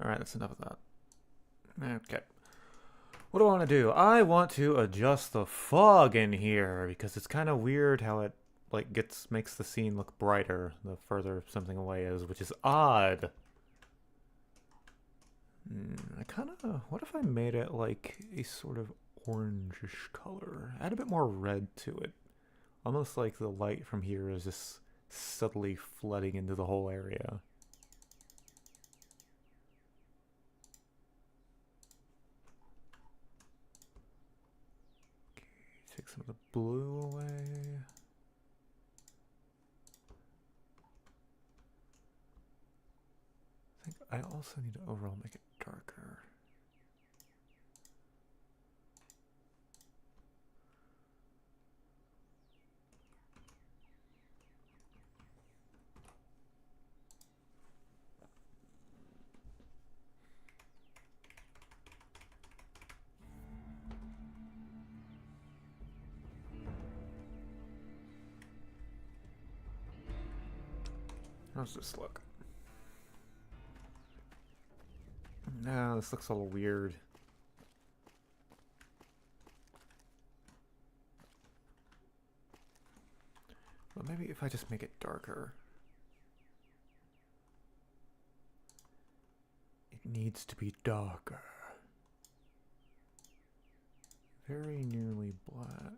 Alright, that's enough of that. Okay. What do I want to do? I want to adjust the fog in here because it's kind of weird how it like makes the scene look brighter the further something away is, which is odd. I kind of... What if I made it like a sort of orangish color? Add a bit more red to it. Almost like the light from here is just subtly flooding into the whole area. Okay, take some of the blue away. I think I also need to overall make it darker. How's this look? No, this looks a little weird. Well, maybe if I just make it darker. It needs to be darker. Very nearly black.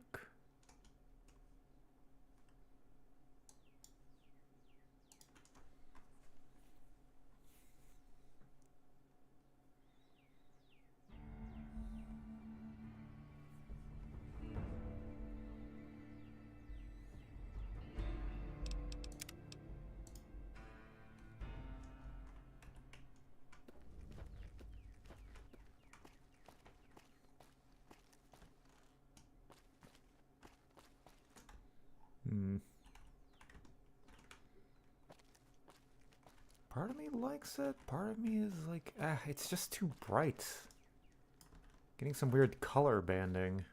Part of me likes it, part of me is like, it's just too bright. Getting some weird color banding.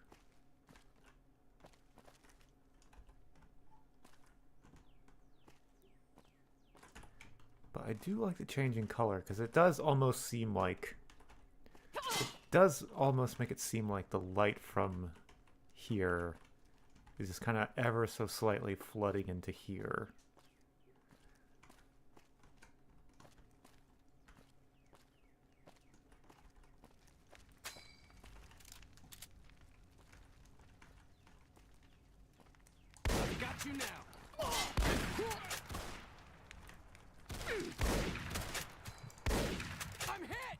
But I do like the change in color, because it does almost seem like... It does almost make it seem like the light from here is just kind of ever so slightly flooding into here. Got you now. I'm hit.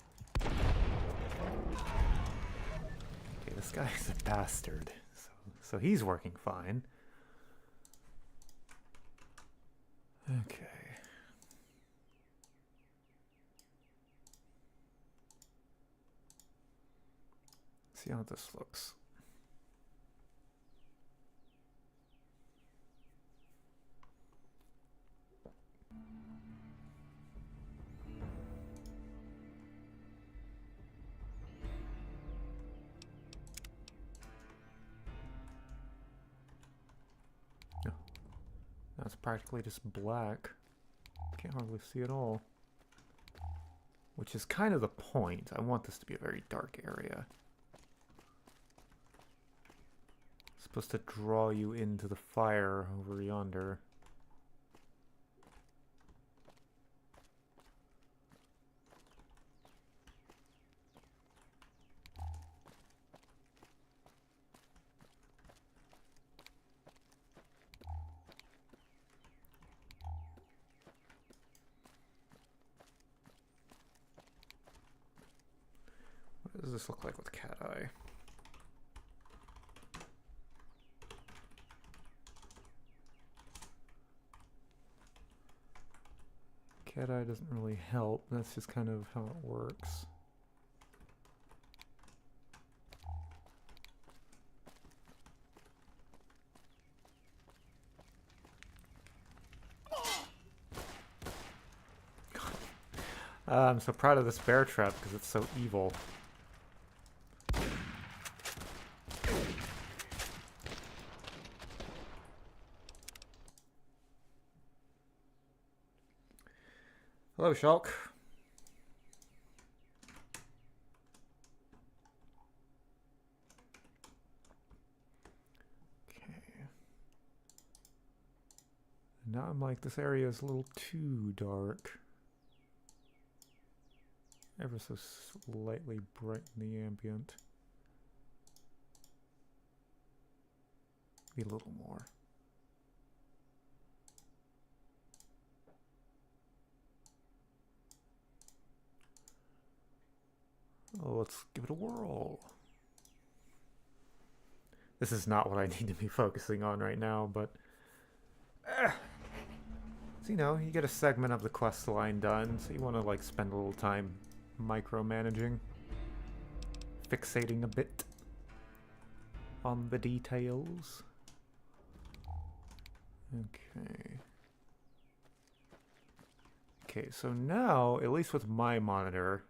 Okay, this guy's a bastard, so he's working fine. Okay. See how this looks. That's practically just black. Can't hardly see at all. Which is kind of the point. I want this to be a very dark area. It's supposed to draw you into the fire over yonder. What does this look like with cat eye? Cat eye doesn't really help. That's just kind of how it works. I'm so proud of this bear trap because it's so evil. Hello, Shulk. Okay. Now I'm like, this area is a little too dark. Ever so slightly bright in the ambient. Be a little more. Oh, let's give it a whirl. This is not what I need to be focusing on right now, but... So, you know, you get a segment of the quest line done, so you want to, like, spend a little time micromanaging. Fixating a bit on the details. Okay. Okay, so now, at least with my monitor,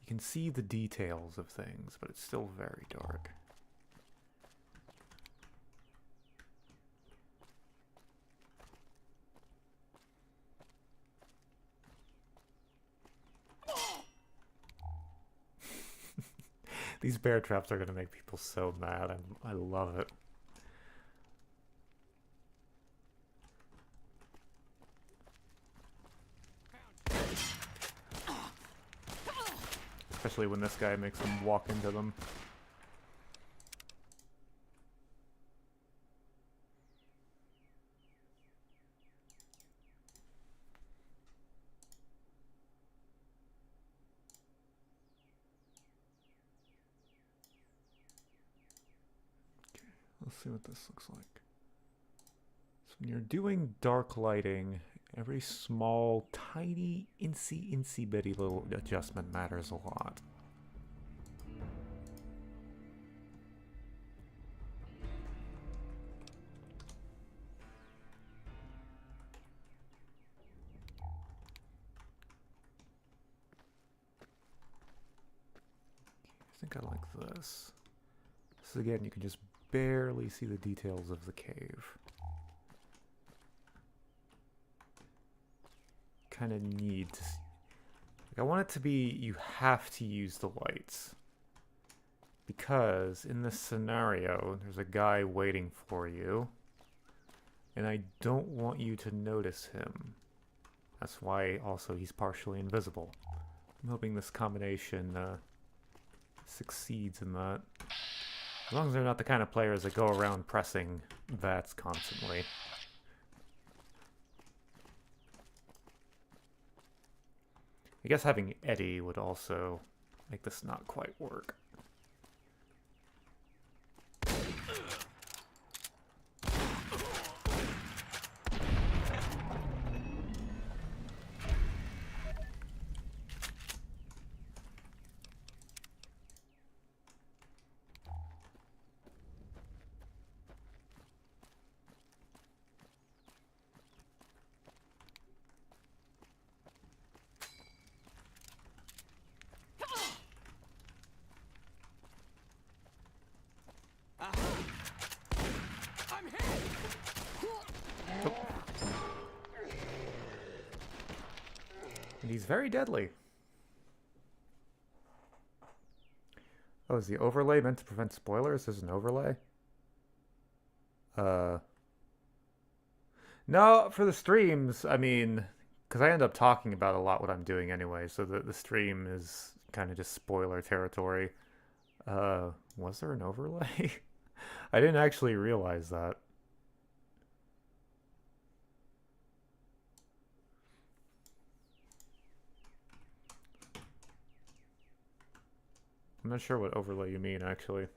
you can see the details of things, but it's still very dark. These bear traps are going to make people so mad. I love it. Especially when this guy makes them walk into them. Okay, let's see what this looks like. So when you're doing dark lighting, every small, tiny, insy bitty little adjustment matters a lot. I think I like this. So again, you can just barely see the details of the cave. Kind of need to see. Like, I want it to be, you have to use the lights. Because in this scenario, there's a guy waiting for you. And I don't want you to notice him. That's why also he's partially invisible. I'm hoping this combination succeeds in that. As long as they're not the kind of players that go around pressing VATS constantly. I guess having Eddie would also make this not quite work. He's very deadly. Oh, is the overlay meant to prevent spoilers? There's an overlay? No, for the streams, I mean, because I end up talking about a lot what I'm doing anyway, so the stream is kind of just spoiler territory. Was there an overlay? I didn't actually realize that. I'm not sure what overlay you mean, actually.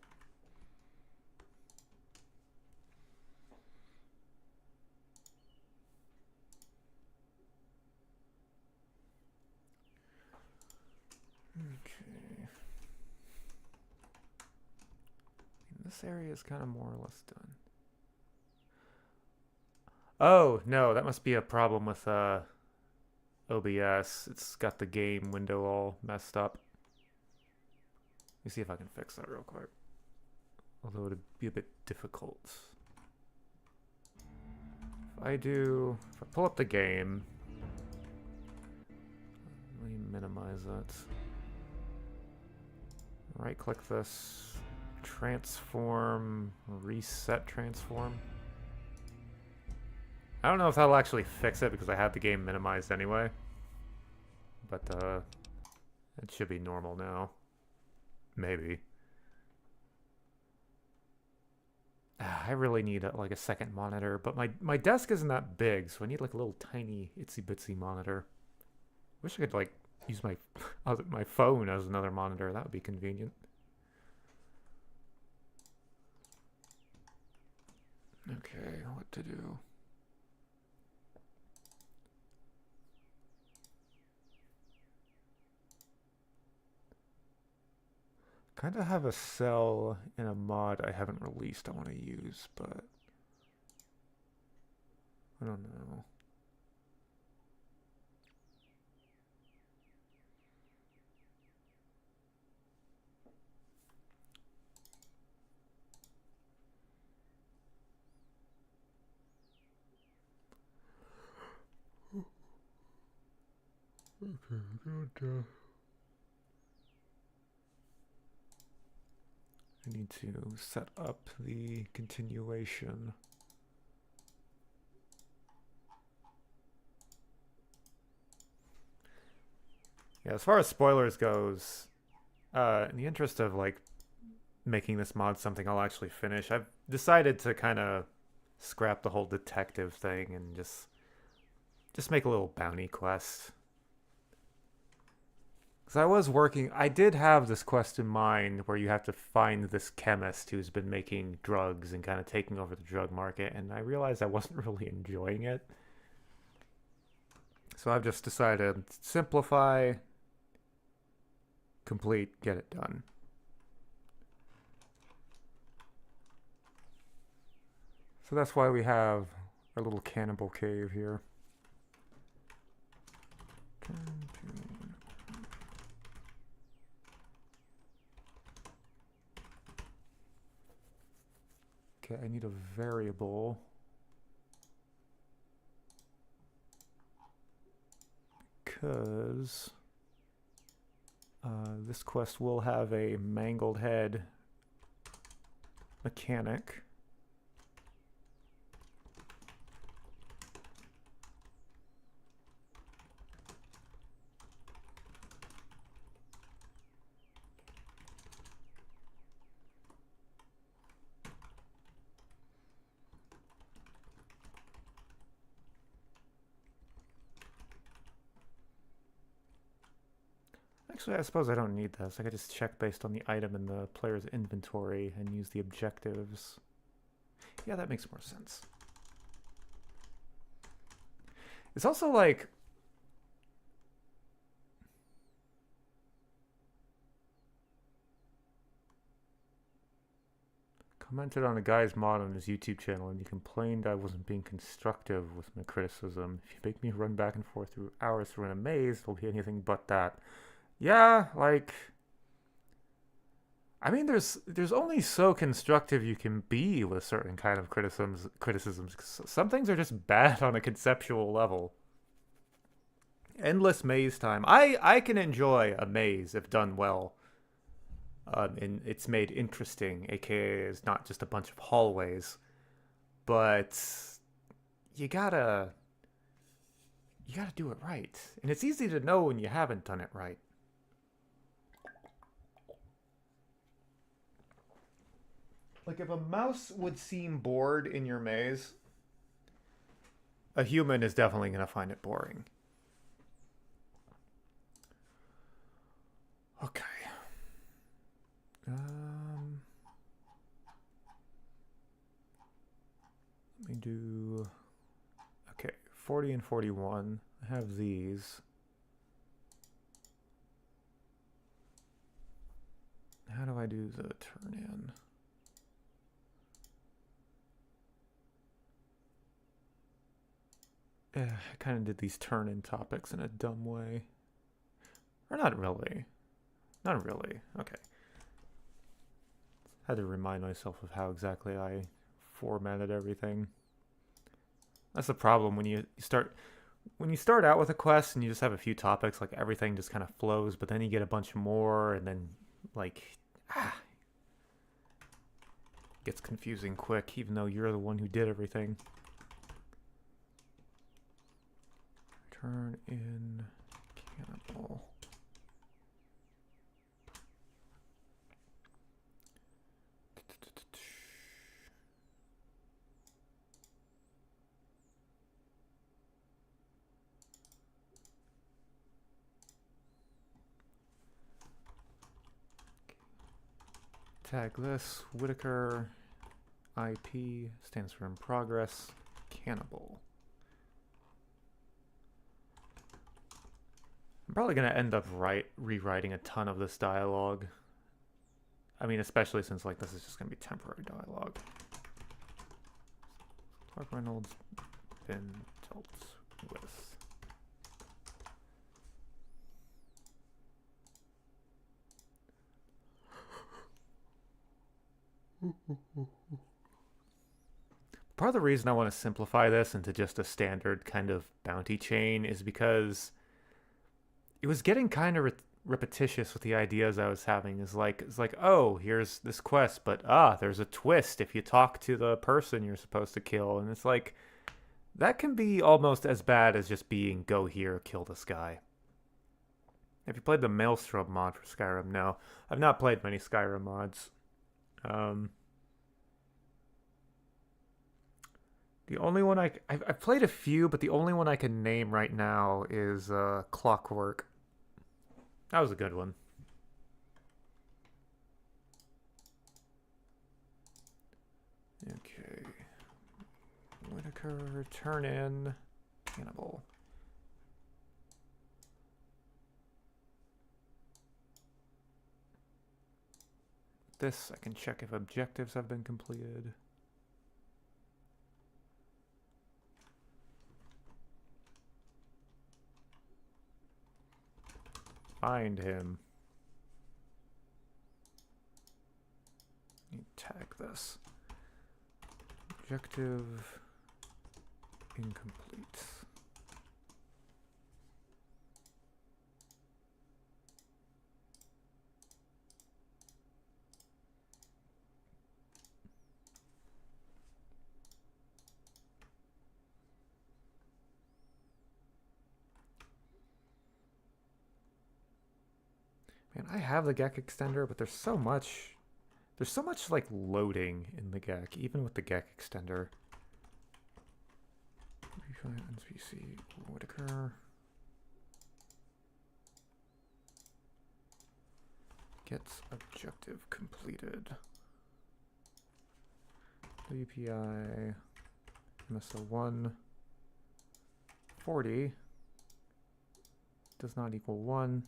Okay. This area is kind of more or less done. Oh, no, that must be a problem with, OBS. It's got the game window all messed up. Let me see if I can fix that real quick. Although it'd be a bit difficult. If I pull up the game, let me minimize that. Right click this, transform, reset transform. I don't know if that'll actually fix it because I had the game minimized anyway. But it should be normal now. Maybe. I really need like a second monitor, but my desk isn't that big, so I need like a little tiny itsy bitsy monitor. Wish I could like use my my phone as another monitor. That would be convenient. Okay, what to do? Kind of have a cell in a mod I haven't released I want to use, but I don't know. Okay, good. I need to set up the continuation. Yeah, as far as spoilers goes, in the interest of like making this mod something I'll actually finish, I've decided to kind of scrap the whole detective thing and just make a little bounty quest. Because I did have this quest in mind where you have to find this chemist who's been making drugs and kind of taking over the drug market, and I realized I wasn't really enjoying it. So I've just decided to simplify, complete, get it done. So that's why we have our little cannibal cave here. Okay, I need a variable. Because this quest will have a mangled head mechanic. Actually, I suppose I don't need this. I could just check based on the item in the player's inventory and use the objectives. Yeah, that makes more sense. It's also like... Commented on a guy's mod on his YouTube channel and he complained I wasn't being constructive with my criticism. If you make me run back and forth through hours to run a maze, it'll be anything but that. Yeah, like... I mean, there's only so constructive you can be with certain kind of criticisms. Some things are just bad on a conceptual level. Endless maze time. I can enjoy a maze if done well. And it's made interesting, aka it's not just a bunch of hallways. But you gotta do it right. And it's easy to know when you haven't done it right. Like, if a mouse would seem bored in your maze, a human is definitely going to find it boring. Okay. Let me do... Okay, 40 and 41. I have these. How do I do the turn in? I kind of did these turn-in topics in a dumb way. Or not really. Not really. Okay. Had to remind myself of how exactly I formatted everything. That's the problem when you start out with a quest and you just have a few topics, like everything just kind of flows, but then you get a bunch more and then like gets confusing quick even though you're the one who did everything. Turn in cannibal. Tag this, Whitaker, IP, stands for in progress, cannibal. I'm probably going to end up rewriting a ton of this dialogue. I mean, especially since like this is just going to be temporary dialogue. Clark Reynolds been dealt with. Part of the reason I want to simplify this into just a standard kind of bounty chain is because it was getting kind of repetitious with the ideas I was having. It's like, oh, here's this quest, but there's a twist if you talk to the person you're supposed to kill, and it's like that can be almost as bad as just being go here, kill this guy. Have you played the Maelstrom mod for Skyrim? No, I've not played many Skyrim mods. The only one I've played a few, but the only one I can name right now is Clockwork. That was a good one. Okay. Whitaker, turn in, cannibal. This, I can check if objectives have been completed. Find him. Tag this. Objective incomplete. Man, I have the GEC extender, but there's so much like loading in the GEC, even with the GEC extender. NPC Whitaker. Gets objective completed. WPI MSO1 40 does not equal 1.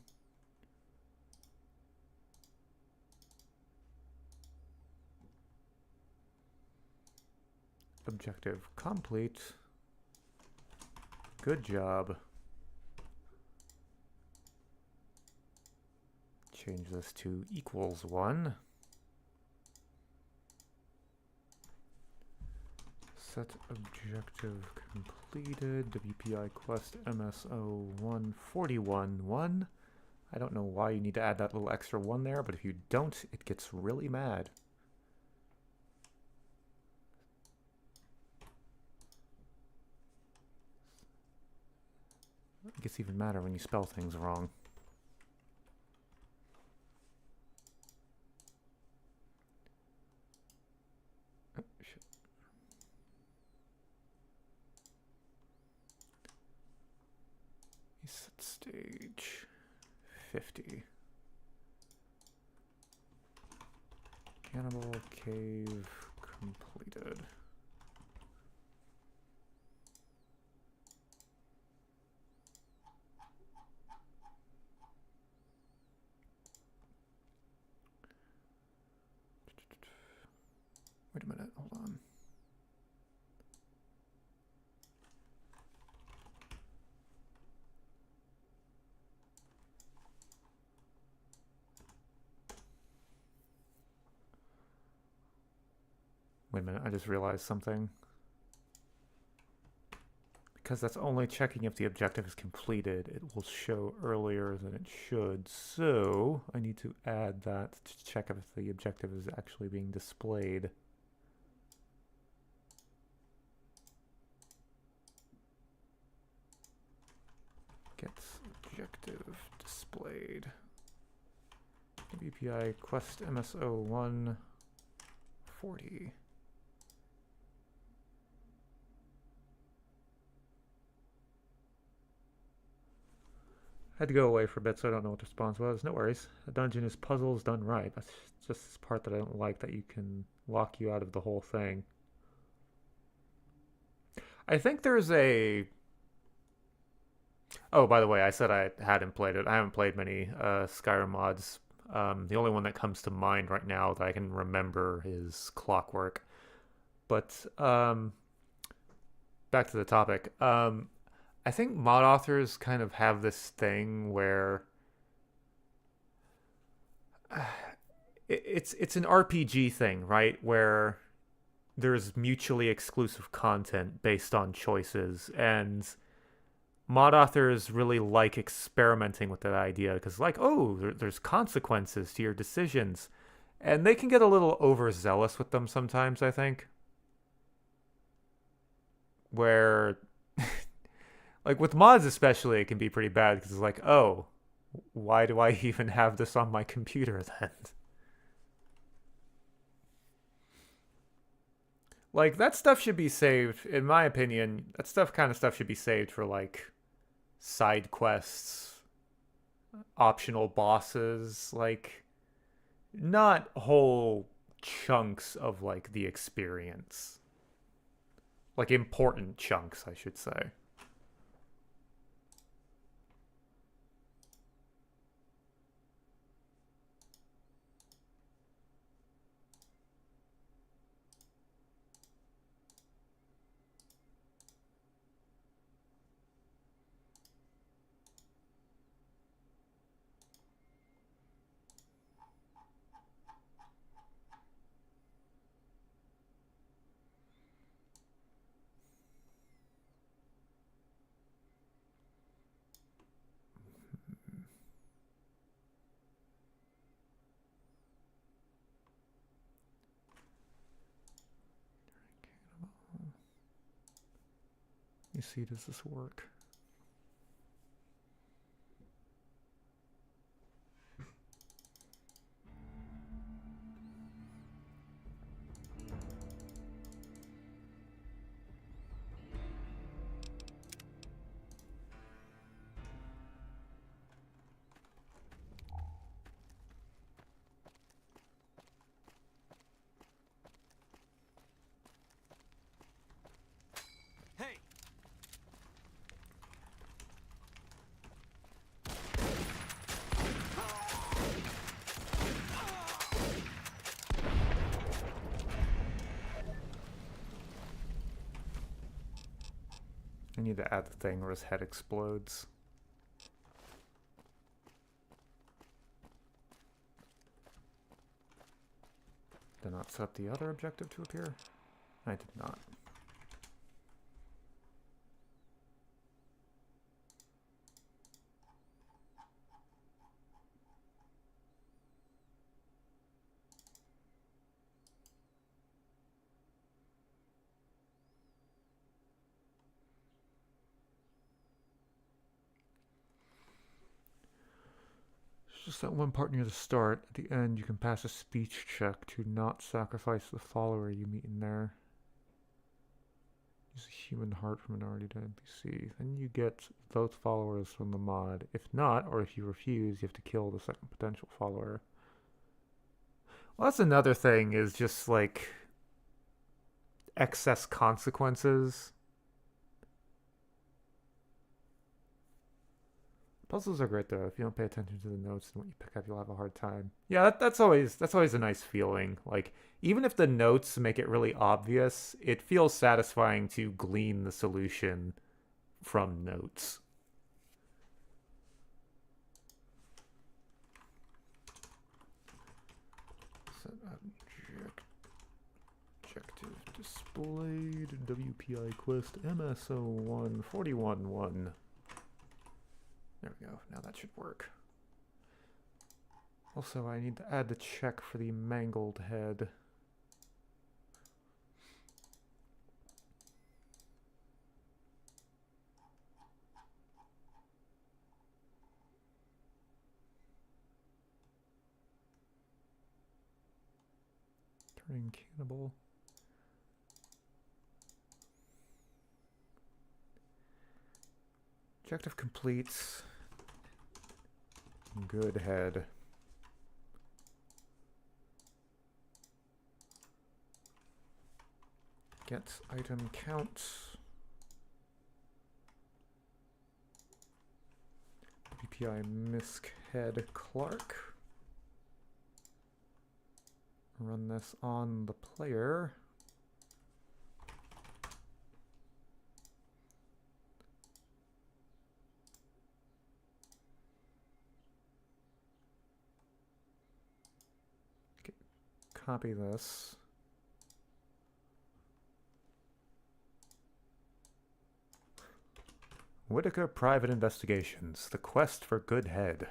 Objective complete. Good job. Change this to equals 1. Set objective completed. WPI quest MSO 141-1. I don't know why you need to add that little extra 1 there, but if you don't, it gets really mad. It gets even madder when you spell things wrong. Oh, shit. Set stage 50. Cannibal cave completed. Wait a minute, hold on. Wait a minute, I just realized something. Because that's only checking if the objective is completed, it will show earlier than it should. So I need to add that to check if the objective is actually being displayed. Gets objective displayed. WPI quest MSO 140. I had to go away for a bit, so I don't know what the response was. No worries. A dungeon is puzzles done right. That's just this part that I don't like, that you can lock you out of the whole thing. I think there's a... Oh, by the way, I said I hadn't played it. I haven't played many Skyrim mods. The only one that comes to mind right now that I can remember is Clockwork. But back to the topic. I think mod authors kind of have this thing where it's an RPG thing, right? Where there's mutually exclusive content based on choices, and mod authors really like experimenting with that idea because, like, oh, there's consequences to your decisions, and they can get a little overzealous with them sometimes, I think. Where like with mods especially, it can be pretty bad because it's like, oh, why do I even have this on my computer then? Like, that stuff should be saved, in my opinion. That kind of stuff should be saved for, like, side quests, optional bosses, like, not whole chunks of, like, the experience. Like, important chunks, I should say. You see, does this work? Hey! I need to add the thing where his head explodes. Did not set the other objective to appear? I did not. Just that one part near the start. At the end, you can pass a speech check to not sacrifice the follower you meet in there. Use a human heart from minority to NPC. Then you get those followers from the mod. If not, or if you refuse, you have to kill the second potential follower. Well, that's another thing, is just like excess consequences. Puzzles are great though. If you don't pay attention to the notes and what you pick up, you'll have a hard time. Yeah, that's always a nice feeling. Like, even if the notes make it really obvious, it feels satisfying to glean the solution from notes. Set objective Displayed WPI quest MSO1 41-1. There we go. Now that should work. Also, I need to add the check for the mangled head. Turning cannibal. Objective completes. Good head. Get item count. BPI misc head Clark. Run this on the player. Okay. Copy this. Whitaker Private Investigations. The quest for good head.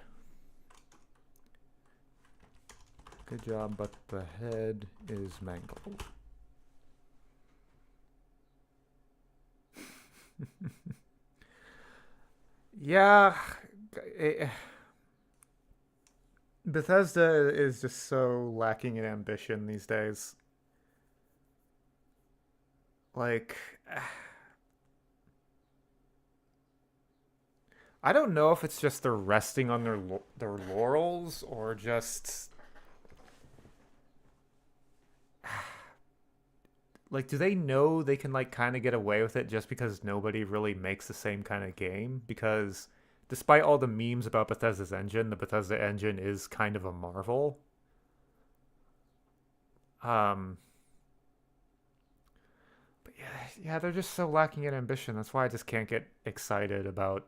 Good job, but the head is mangled. Yeah. Bethesda is just so lacking in ambition these days. Like, I don't know if it's just they're resting on their laurels or just like, do they know they can like kind of get away with it just because nobody really makes the same kind of game? Because despite all the memes about Bethesda's engine, the Bethesda engine is kind of a marvel. But yeah, they're just so lacking in ambition. That's why I just can't get excited about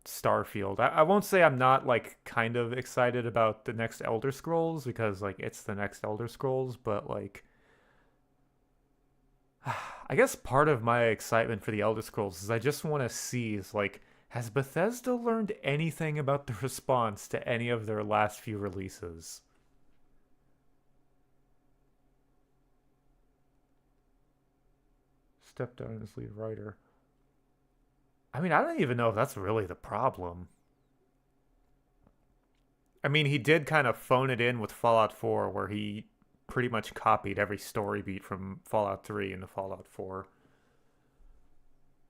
Starfield. I won't say I'm not like kind of excited about the next Elder Scrolls because like it's the next Elder Scrolls, but like I guess part of my excitement for the Elder Scrolls is I just want to see is like, has Bethesda learned anything about the response to any of their last few releases? Step down as lead writer. I mean, I don't even know if that's really the problem. I mean, he did kind of phone it in with Fallout 4, where he pretty much copied every story beat from Fallout 3 into Fallout 4.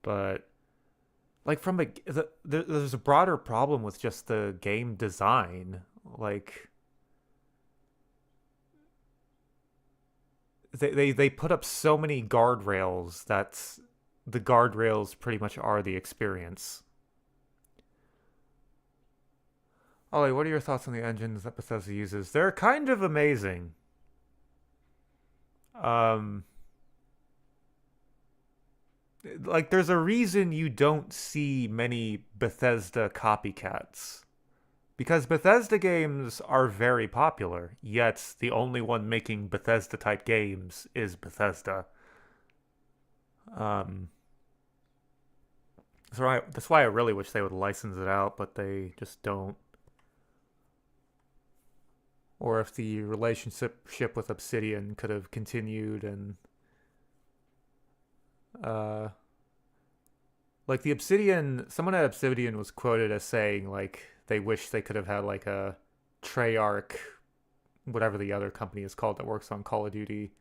But, like, there's a broader problem with just the game design. Like, they put up so many guardrails that the guardrails pretty much are the experience. Ollie, what are your thoughts on the engines that Bethesda uses? They're kind of amazing. Like, there's a reason you don't see many Bethesda copycats. Because Bethesda games are very popular, yet the only one making Bethesda-type games is Bethesda. That's why I really wish they would license it out, but they just don't. Or if the relationship with Obsidian could have continued and like the Obsidian, someone at Obsidian was quoted as saying like they wish they could have had like a Treyarch, whatever the other company is called that works on Call of Duty,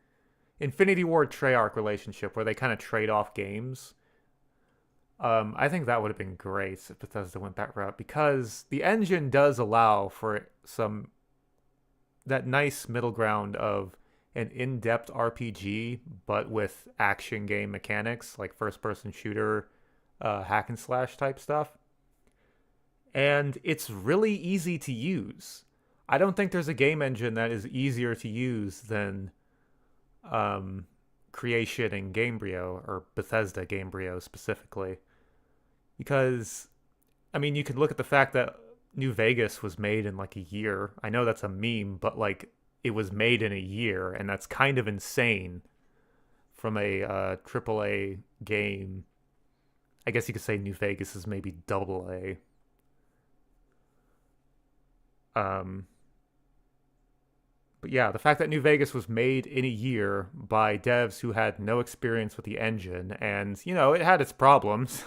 Infinity Ward Treyarch relationship where they kind of trade off games. I think that would have been great if Bethesda went that route because the engine does allow for that nice middle ground of an in-depth RPG, but with action game mechanics, like first-person shooter, hack and slash type stuff. And it's really easy to use. I don't think there's a game engine that is easier to use than Creation and Gamebryo, or Bethesda Gamebryo specifically. Because, I mean, you can look at the fact that New Vegas was made in like a year. I know that's a meme, but like it was made in a year, and that's kind of insane. from a AAA game. I guess you could say New Vegas is maybe double A. But yeah, the fact that New Vegas was made in a year by devs who had no experience with the engine, and, you know, it had its problems,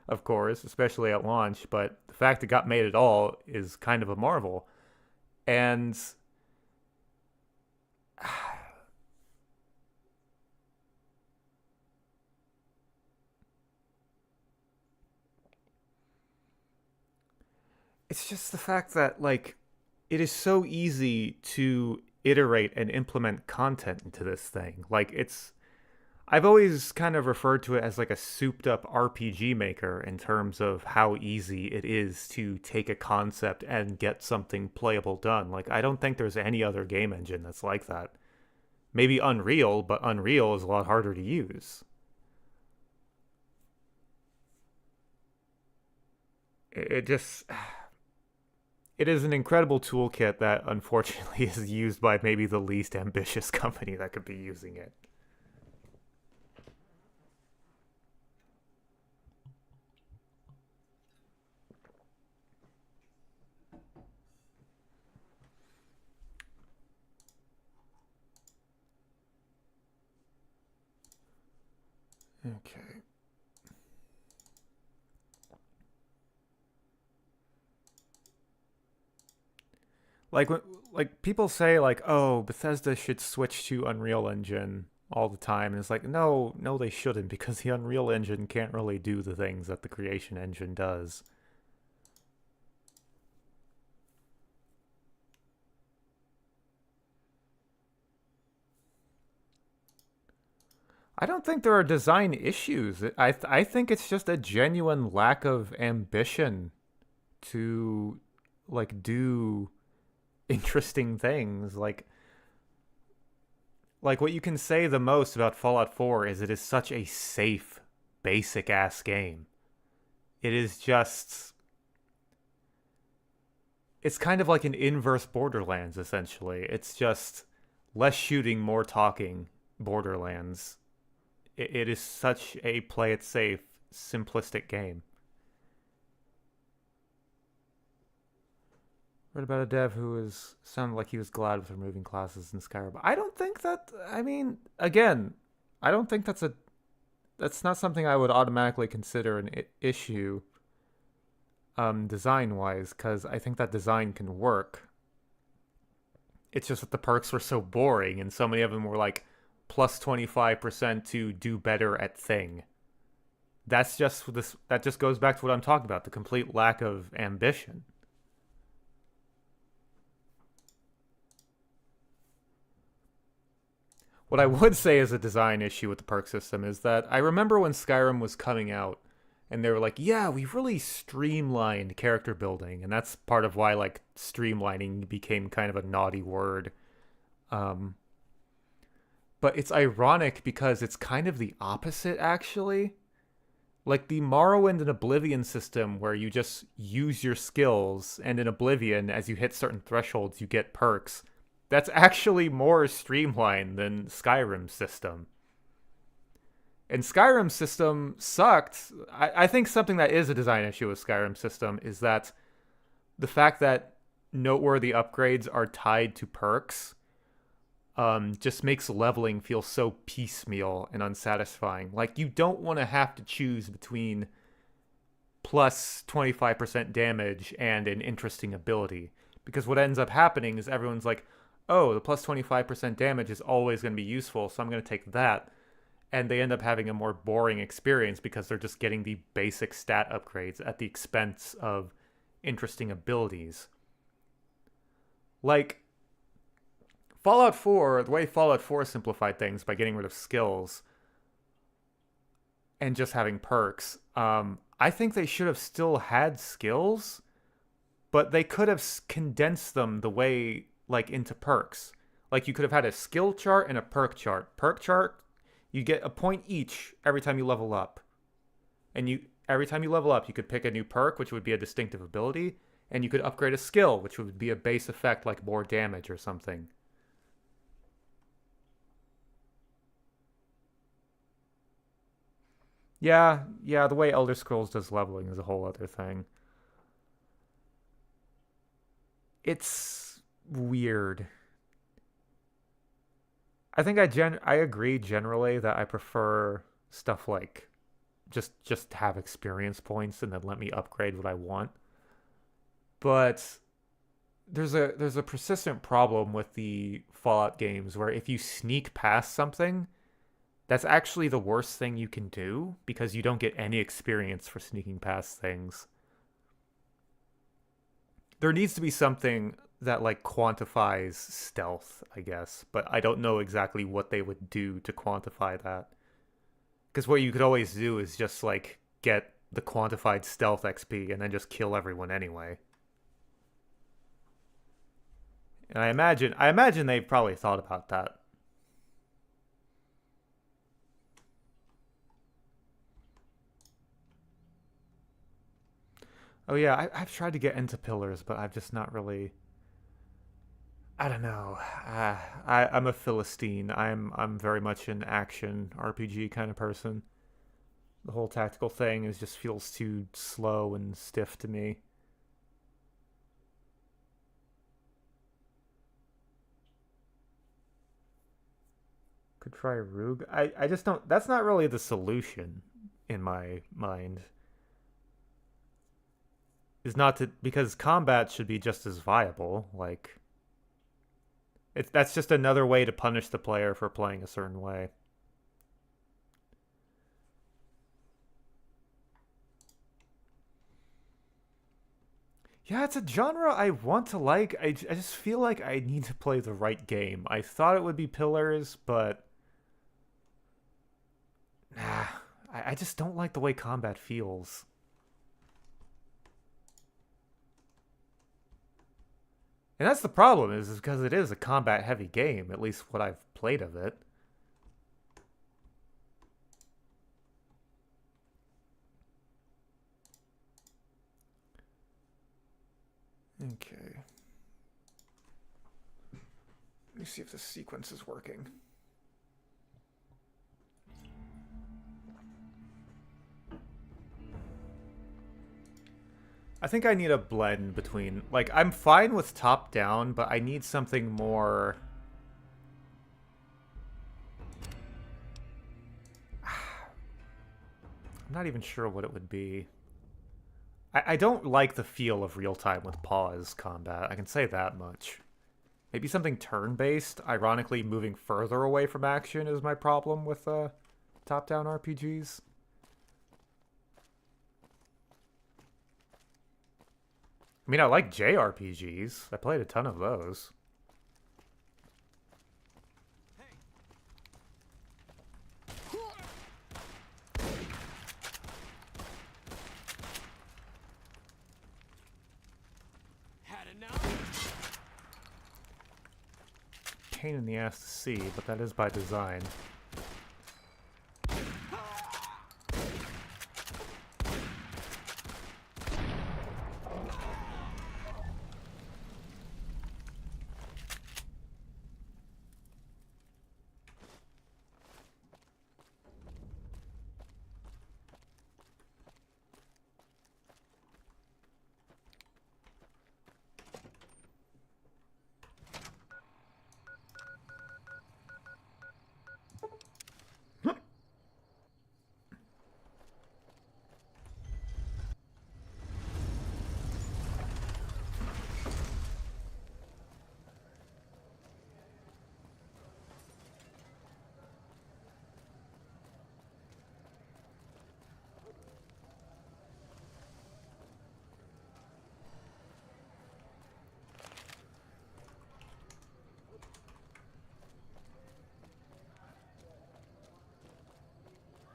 of course, especially at launch, but the fact it got made at all is kind of a marvel. And it's just the fact that, like, it is so easy to iterate and implement content into this thing. Like, I've always kind of referred to it as like a souped up RPG maker in terms of how easy it is to take a concept and get something playable done. Like, I don't think there's any other game engine that's like that. Maybe Unreal, but Unreal is a lot harder to use. It just. It is an incredible toolkit that unfortunately is used by maybe the least ambitious company that could be using it. Okay. Like like people say like, "Oh, Bethesda should switch to Unreal Engine all the time." And it's like, "No, no they shouldn't because the Unreal Engine can't really do the things that the Creation Engine does." I don't think there are design issues. I think it's just a genuine lack of ambition to like do interesting things. Like what you can say the most about Fallout 4 is it is such a safe, basic ass game. It is just it's kind of like an inverse Borderlands essentially. It's just less shooting, more talking Borderlands. It is such a play it safe, simplistic game. Read about a dev who was sounded like he was glad with removing classes in Skyrim. I don't think that. I mean, again, I don't think that's not something I would automatically consider an issue, design wise, because I think that design can work. It's just that the perks were so boring, and so many of them were like plus 25% to do better at thing. That's just this. That just goes back to what I'm talking about: the complete lack of ambition. What I would say is a design issue with the perk system is that I remember when Skyrim was coming out and they were like, yeah, we've really streamlined character building. And that's part of why, like, streamlining became kind of a naughty word. Um, but it's ironic because it's kind of the opposite, actually. Like the Morrowind and Oblivion system where you just use your skills, and in Oblivion, as you hit certain thresholds, you get perks. That's actually more streamlined than Skyrim's system. And Skyrim's system sucked. I think something that is a design issue with Skyrim's system is that the fact that noteworthy upgrades are tied to perks just makes leveling feel so piecemeal and unsatisfying. Like, you don't want to have to choose between plus 25% damage and an interesting ability. Because what ends up happening is everyone's like, oh, the plus 25% damage is always going to be useful, so I'm going to take that. And they end up having a more boring experience because they're just getting the basic stat upgrades at the expense of interesting abilities. Like, Fallout 4, the way Fallout 4 simplified things by getting rid of skills and just having perks, I think they should have still had skills, but they could have condensed them the way, like, into perks. Like, you could have had a skill chart and a perk chart. Perk chart, you get a point each every time you level up. And every time you level up, you could pick a new perk, which would be a distinctive ability, and you could upgrade a skill, which would be a base effect like more damage or something. Yeah, yeah, the way Elder Scrolls does leveling is a whole other thing. It's weird. I think I agree generally that I prefer stuff like just have experience points and then let me upgrade what I want. But there's a persistent problem with the Fallout games where if you sneak past something, that's actually the worst thing you can do because you don't get any experience for sneaking past things. There needs to be something that like quantifies stealth, I guess, but I don't know exactly what they would do to quantify that. Because what you could always do is just like get the quantified stealth XP and then just kill everyone anyway. And I imagine they've probably thought about that. Oh yeah, I've tried to get into pillars, but I've just not really. I don't know. I'm a philistine. I'm very much an action RPG kind of person. The whole tactical thing is just feels too slow and stiff to me. Could try Roog. I just don't. That's not really the solution in my mind. Is not to because combat should be just as viable. Like that's just another way to punish the player for playing a certain way. Yeah, it's a genre I want to like. I just feel like I need to play the right game. I thought it would be Pillars, but nah, I just don't like the way combat feels. And that's the problem, is because it is a combat heavy game, at least what I've played of it. Okay. Let me see if this sequence is working. I think I need a blend between, like, I'm fine with top down, but I need something more. I'm not even sure what it would be. I don't like the feel of real time with pause combat. I can say that much. Maybe something turn based. Ironically, moving further away from action is my problem with top down RPGs. I mean, I like JRPGs. I played a ton of those. Had enough? Pain in the ass to see, but that is by design.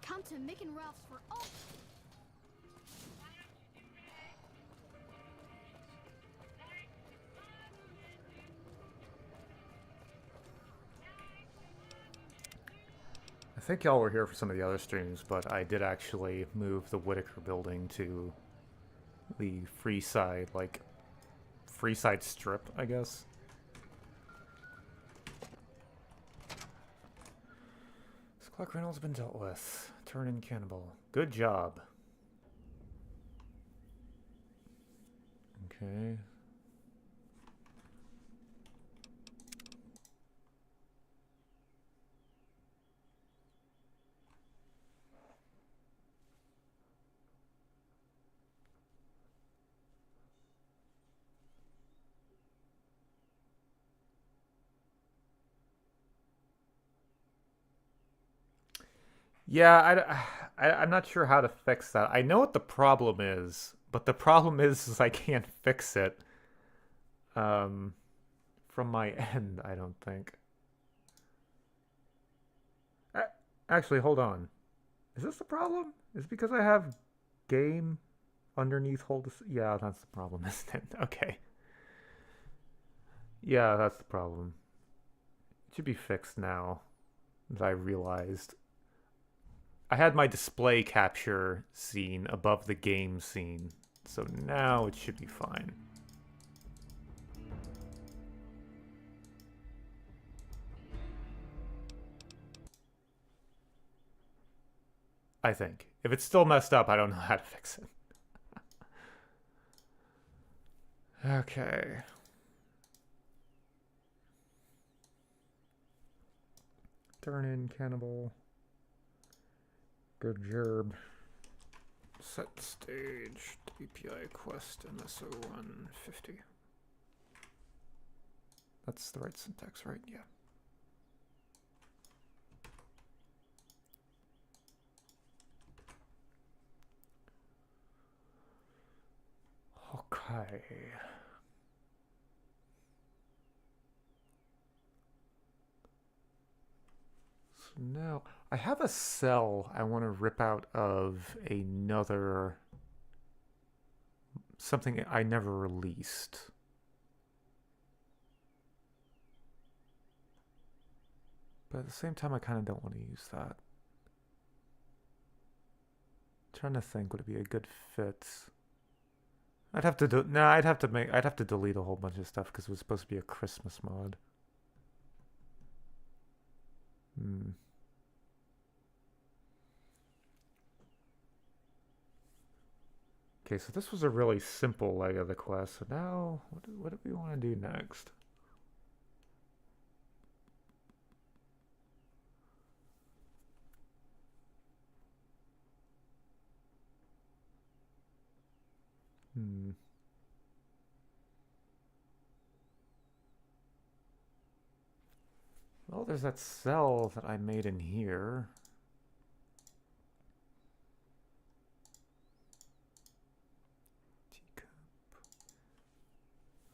Come to Mick and Ralph's for all. I think y'all were here for some of the other streams, but I did actually move the Whitaker building to the free side, like, free side strip, I guess. Clark Reynolds been dealt with. Turn in cannibal. Good job. Okay. Yeah, I'm not sure how to fix that. I know what the problem is, but the problem is I can't fix it. Um, from my end, I don't think. A- Actually, hold on. Is this the problem? Is it because I have game underneath hold? Yeah, that's the problem, isn't it? Okay. Yeah, that's the problem. It should be fixed now, as I realized. I had my display capture scene above the game scene, so now it should be fine. I think. If it's still messed up, I don't know how to fix it. Okay. Turn in cannibal. Good job. Set stage. API quest MSO150. That's the right syntax, right? Yeah. Okay. So now I have a cell I want to rip out of another something I never released. But at the same time I kind of don't want to use that. I'm trying to think, would it be a good fit? I'd have to do no, I'd have to delete a whole bunch of stuff because it was supposed to be a Christmas mod. Hmm. Okay, so this was a really simple leg of the quest. So now, what do we want to do next? Hmm. Well, there's that cell that I made in here. Teacup.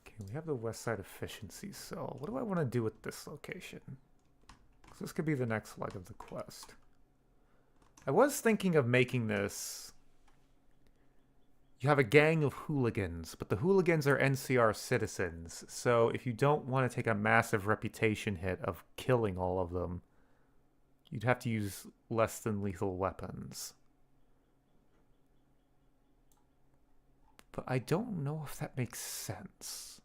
Okay, we have the West Side Efficiency cell. What do I want to do with this location? Because this could be the next leg of the quest. I was thinking of making this... You have a gang of hooligans, but the hooligans are NCR citizens, so if you don't want to take a massive reputation hit of killing all of them, you'd have to use less than lethal weapons. But I don't know if that makes sense.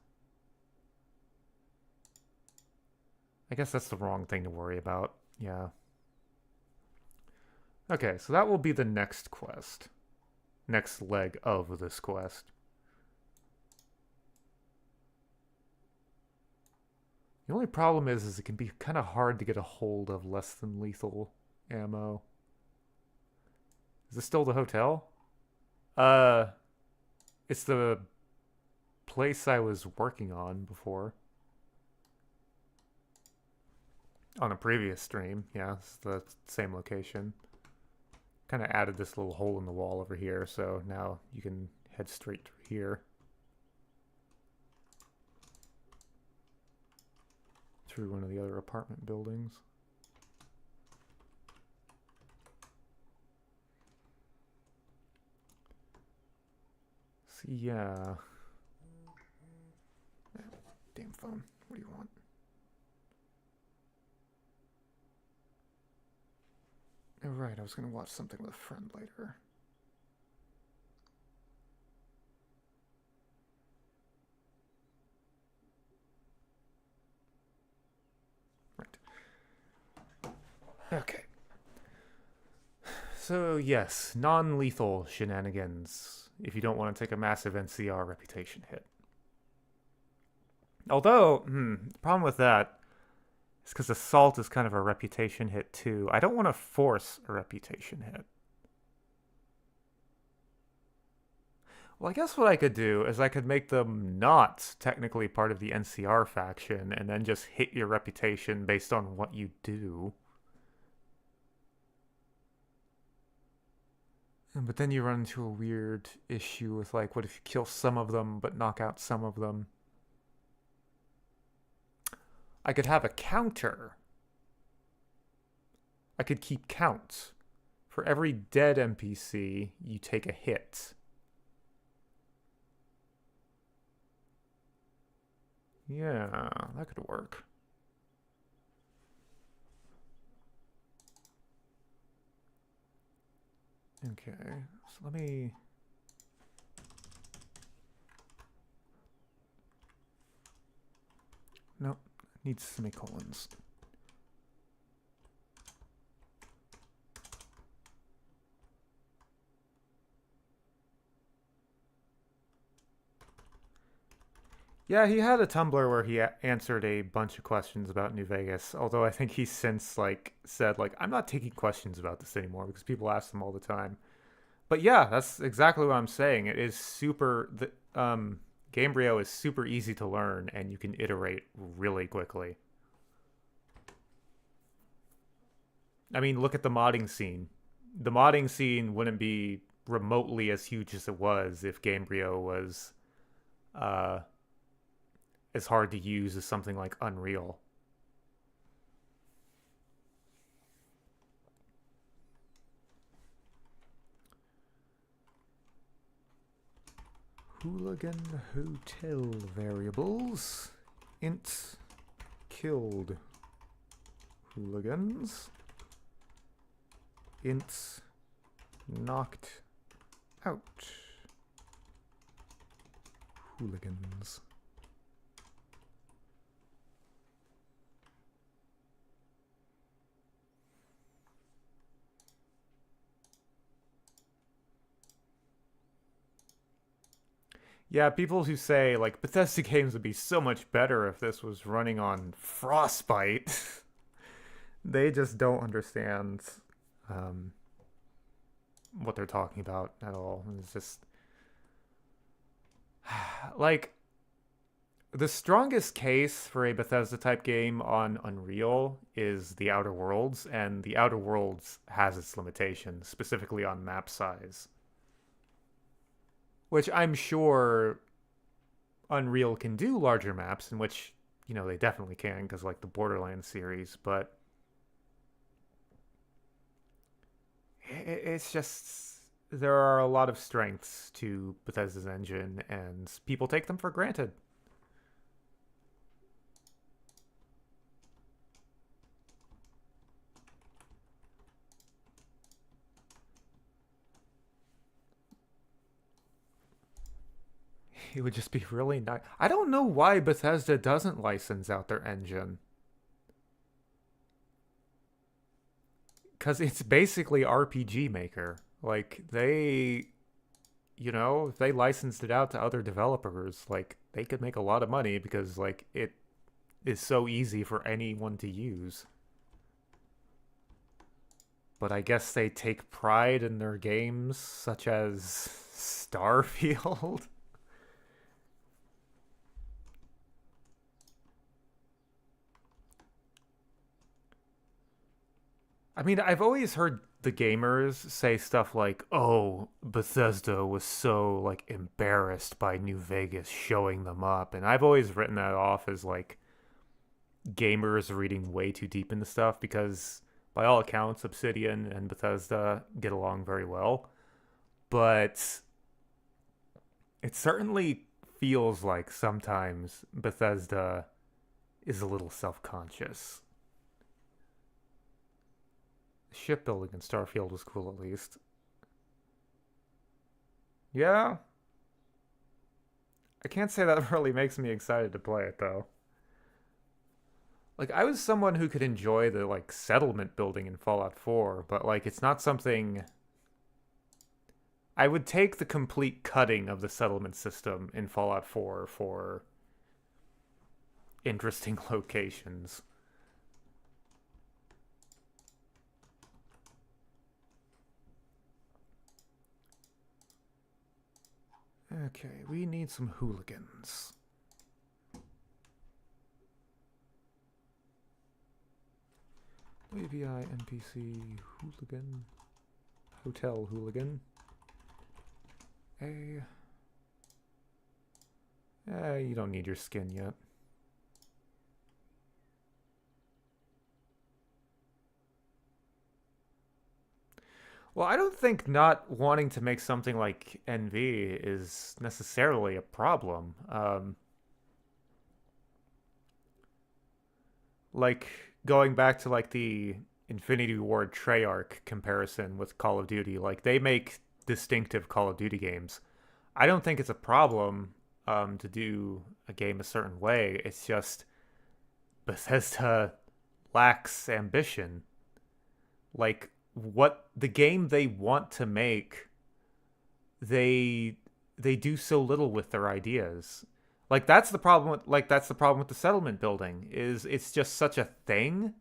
I guess that's the wrong thing to worry about. Yeah. Okay, so that will be the next quest. Next leg of this quest. The only problem is it can be kind of hard to get a hold of less than lethal ammo. Is this still the hotel? It's the place I was working on before. On a previous stream, yeah, it's the same location. Kind of added this little hole in the wall over here, so now you can head straight through here. Through one of the other apartment buildings. See, yeah. Damn phone. What do you want? Oh, right, I was going to watch something with a friend later. Right. Okay. So yes, non-lethal shenanigans if you don't want to take a massive NCR reputation hit. Although, the problem with that is because assault is kind of a reputation hit too. I don't want to force a reputation hit. Well, I guess what I could do is I could make them not technically part of the NCR faction and then just hit your reputation based on what you do. But then you run into a weird issue with, like, what if you kill some of them but knock out some of them? I could have a counter. I could keep counts. For every dead NPC, you take a hit. Yeah, that could work. Okay, so let me... Nope, needs semicolons. Yeah, he had a Tumblr where he answered a bunch of questions about New Vegas, although I think he's since, like, said, like, I'm not taking questions about this anymore because people ask them all the time. But yeah, that's exactly what I'm saying. It is super... Gamebryo is super easy to learn, and you can iterate really quickly. I mean, look at the modding scene. The modding scene wouldn't be remotely as huge as it was if Gamebryo was uh, as hard to use as something like Unreal. Hooligan hotel variables. Int killed hooligans. Int knocked out hooligans. Yeah, people who say, like, Bethesda games would be so much better if this was running on Frostbite, they just don't understand what they're talking about at all. It's just... like, the strongest case for a Bethesda-type game on Unreal is The Outer Worlds, and The Outer Worlds has its limitations, specifically on map size. Which I'm sure Unreal can do larger maps, in which, you know, they definitely can, because, like, the Borderlands series, but it's just... there are a lot of strengths to Bethesda's engine, and people take them for granted. It would just be really nice. I don't know why Bethesda doesn't license out their engine. Because it's basically RPG Maker. Like, they, you know, if they licensed it out to other developers, like, they could make a lot of money because, like, it is so easy for anyone to use. But I guess they take pride in their games, such as Starfield. I mean, I've always heard the gamers say stuff like, "Oh, Bethesda was so like embarrassed by New Vegas showing them up." And I've always written that off as like gamers reading way too deep into stuff because by all accounts Obsidian and Bethesda get along very well. But it certainly feels like sometimes Bethesda is a little self-conscious. Shipbuilding in Starfield was cool, at least. Yeah. I can't say that really makes me excited to play it, though. Like, I was someone who could enjoy the, like, settlement building in Fallout 4, but, like, it's not something... I would take the complete cutting of the settlement system in Fallout 4 for interesting locations. Okay, we need some hooligans. AVI NPC hooligan. Hotel hooligan. You don't need your skin yet. Well, I don't think not wanting to make something like NV is necessarily a problem. Like, going back to, like, the Infinity Ward Treyarch comparison with Call of Duty, like, they make distinctive Call of Duty games. I don't think it's a problem to do a game a certain way. It's just Bethesda lacks ambition. Like, what the game they want to make, they do so little with their ideas. Like, that's the problem with the settlement building, is it's just such a thing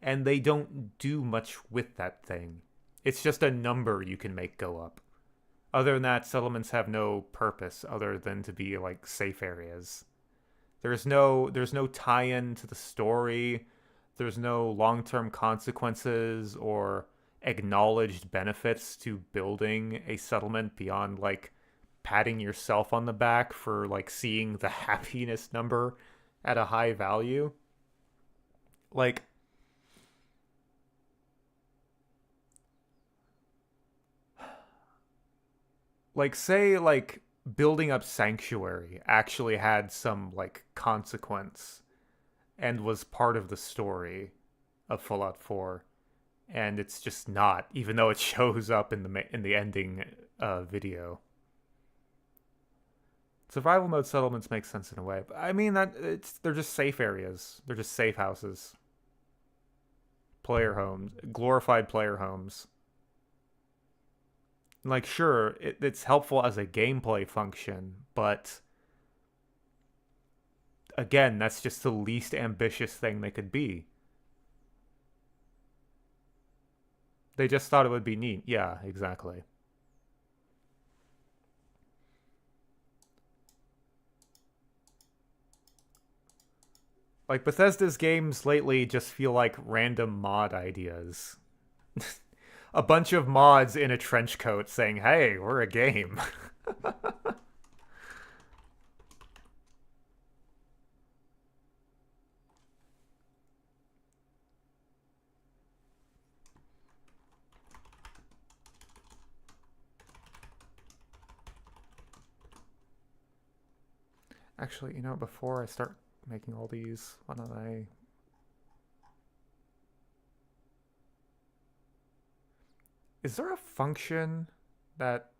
and they don't do much with that thing. It's just a number you can make go up. Other than that, settlements have no purpose other than to be, like, safe areas. There's no tie-in to the story. There's no long-term consequences or acknowledged benefits to building a settlement beyond, like, patting yourself on the back for, like, seeing the happiness number at a high value. Like, say, like, building up Sanctuary actually had some, like, consequence and was part of the story of Fallout 4, and it's just not, even though it shows up in the ending video. Survival mode settlements make sense in a way, but I mean that they're just safe areas. They're just safe houses, player homes, glorified player homes. Like, sure, it's helpful as a gameplay function, but again, that's just the least ambitious thing they could be. They just thought it would be neat. Yeah, exactly. Like, Bethesda's games lately just feel like random mod ideas. A bunch of mods in a trench coat saying, hey, we're a game. Actually, you know, before I start making all these, why don't I... Is there a function that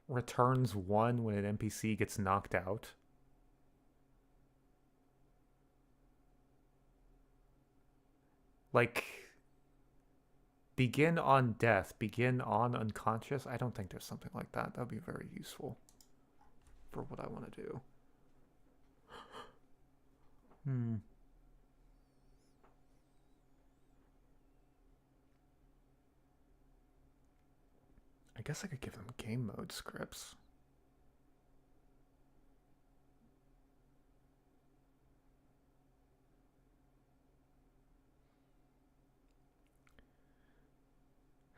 returns 1 when an NPC gets knocked out? Like, begin on death, begin on unconscious? I don't think there's something like that. That would be very useful for what I want to do. I guess I could give them game mode scripts.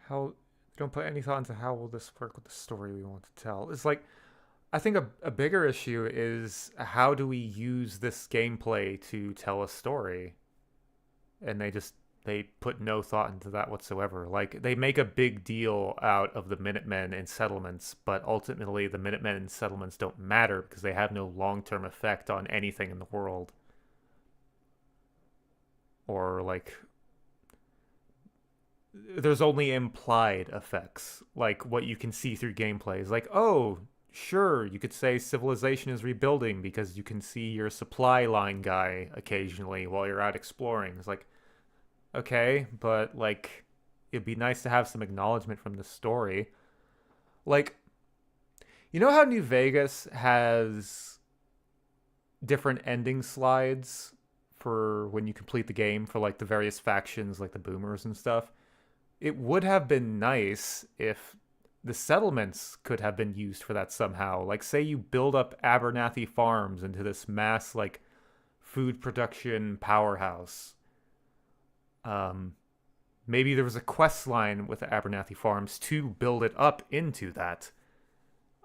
How... Don't put any thought into how will this work with the story we want to tell. It's like, I think a bigger issue is how do we use this gameplay to tell a story? And they put no thought into that whatsoever. Like, they make a big deal out of the Minutemen and settlements, but ultimately the Minutemen and settlements don't matter because they have no long-term effect on anything in the world. Or, like, there's only implied effects, like what you can see through gameplay is like, oh, sure, you could say civilization is rebuilding because you can see your supply line guy occasionally while you're out exploring. It's like, okay, but like, it'd be nice to have some acknowledgement from the story. Like, you know how New Vegas has different ending slides for when you complete the game for like the various factions, like the boomers and stuff? It would have been nice if the settlements could have been used for that somehow. Like, say you build up Abernathy Farms into this mass, like, food production powerhouse. Um, Maybe there was a quest line with Abernathy Farms to build it up into that.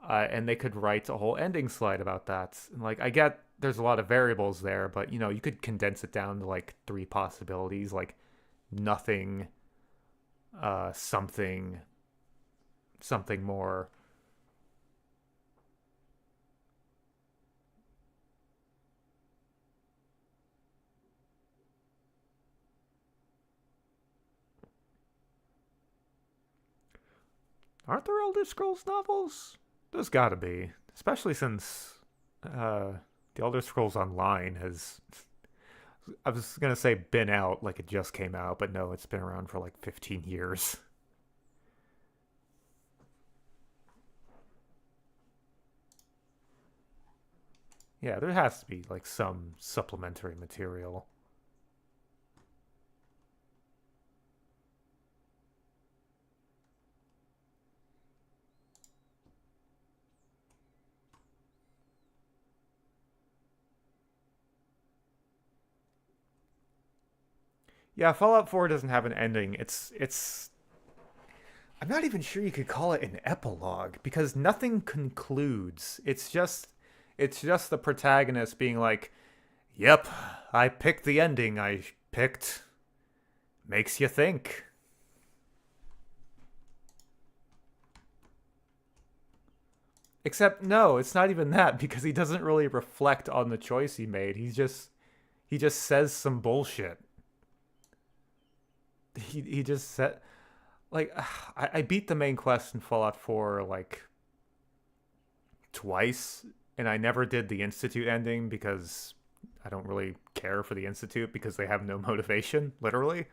And they could write a whole ending slide about that. And, like, I get there's a lot of variables there, but, you know, you could condense it down to, like, 3 possibilities. Like, nothing, something, something more. Aren't there Elder Scrolls novels? There's gotta be. Especially since the Elder Scrolls Online has, I was gonna say been out like it just came out, but no, it's been around for like 15 years. Yeah, there has to be like some supplementary material. Yeah, Fallout 4 doesn't have an ending. It's I'm not even sure you could call it an epilogue because nothing concludes. It's just the protagonist being like, "Yep, I picked the ending I picked." Makes you think. Except no, it's not even that because he doesn't really reflect on the choice he made. He just says some bullshit. He just said like I beat the main quest in Fallout 4 like twice, and I never did the Institute ending because I don't really care for the Institute because they have no motivation, literally.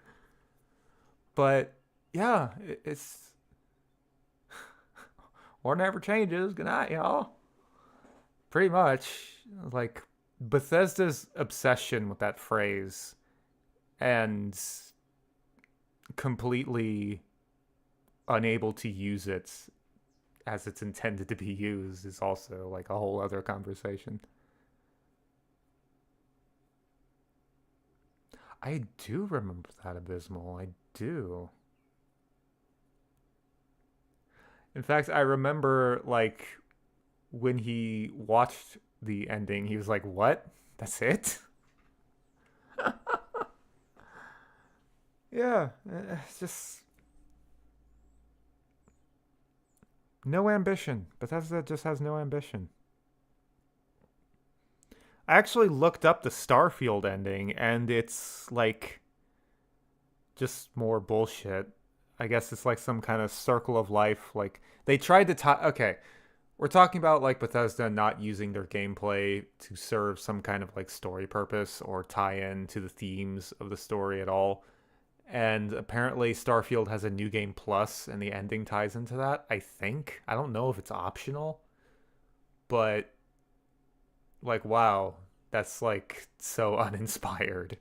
But yeah, it's or never changes. Good night, y'all. Pretty much like Bethesda's obsession with that phrase and completely unable to use it as it's intended to be used is also like a whole other conversation. I do remember that Abysmal. I do. In fact, I remember like when he watched the ending, he was like, "What? That's it?" Yeah, it's just no ambition. Bethesda just has no ambition. I actually looked up the Starfield ending, and it's like just more bullshit. I guess it's like some kind of circle of life. Like they tried to tie. Okay, we're talking about like Bethesda not using their gameplay to serve some kind of like story purpose or tie in to the themes of the story at all. And apparently Starfield has a new game plus and the ending ties into that, I think. I don't know if it's optional, but like wow, that's like so uninspired.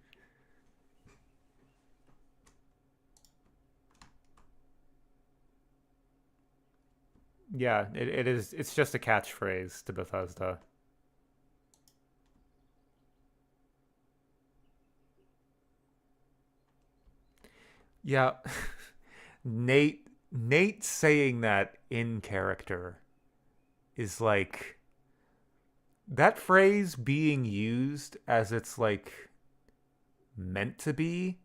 Yeah, it is it's just a catchphrase to Bethesda. Yeah. Nate saying that in character is like that phrase being used as it's like meant to be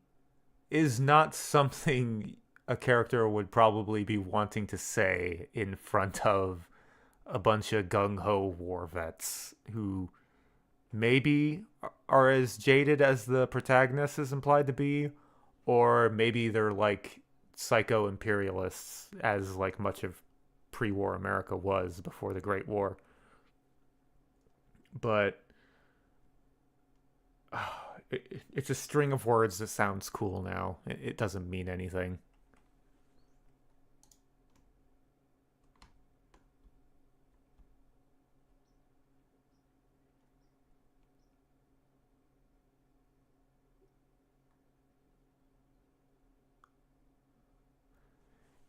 is not something a character would probably be wanting to say in front of a bunch of gung ho war vets who maybe are as jaded as the protagonist is implied to be, or maybe they're like psycho imperialists, as like much of pre-war America was before the Great War. But it's a string of words that sounds cool now. It doesn't mean anything.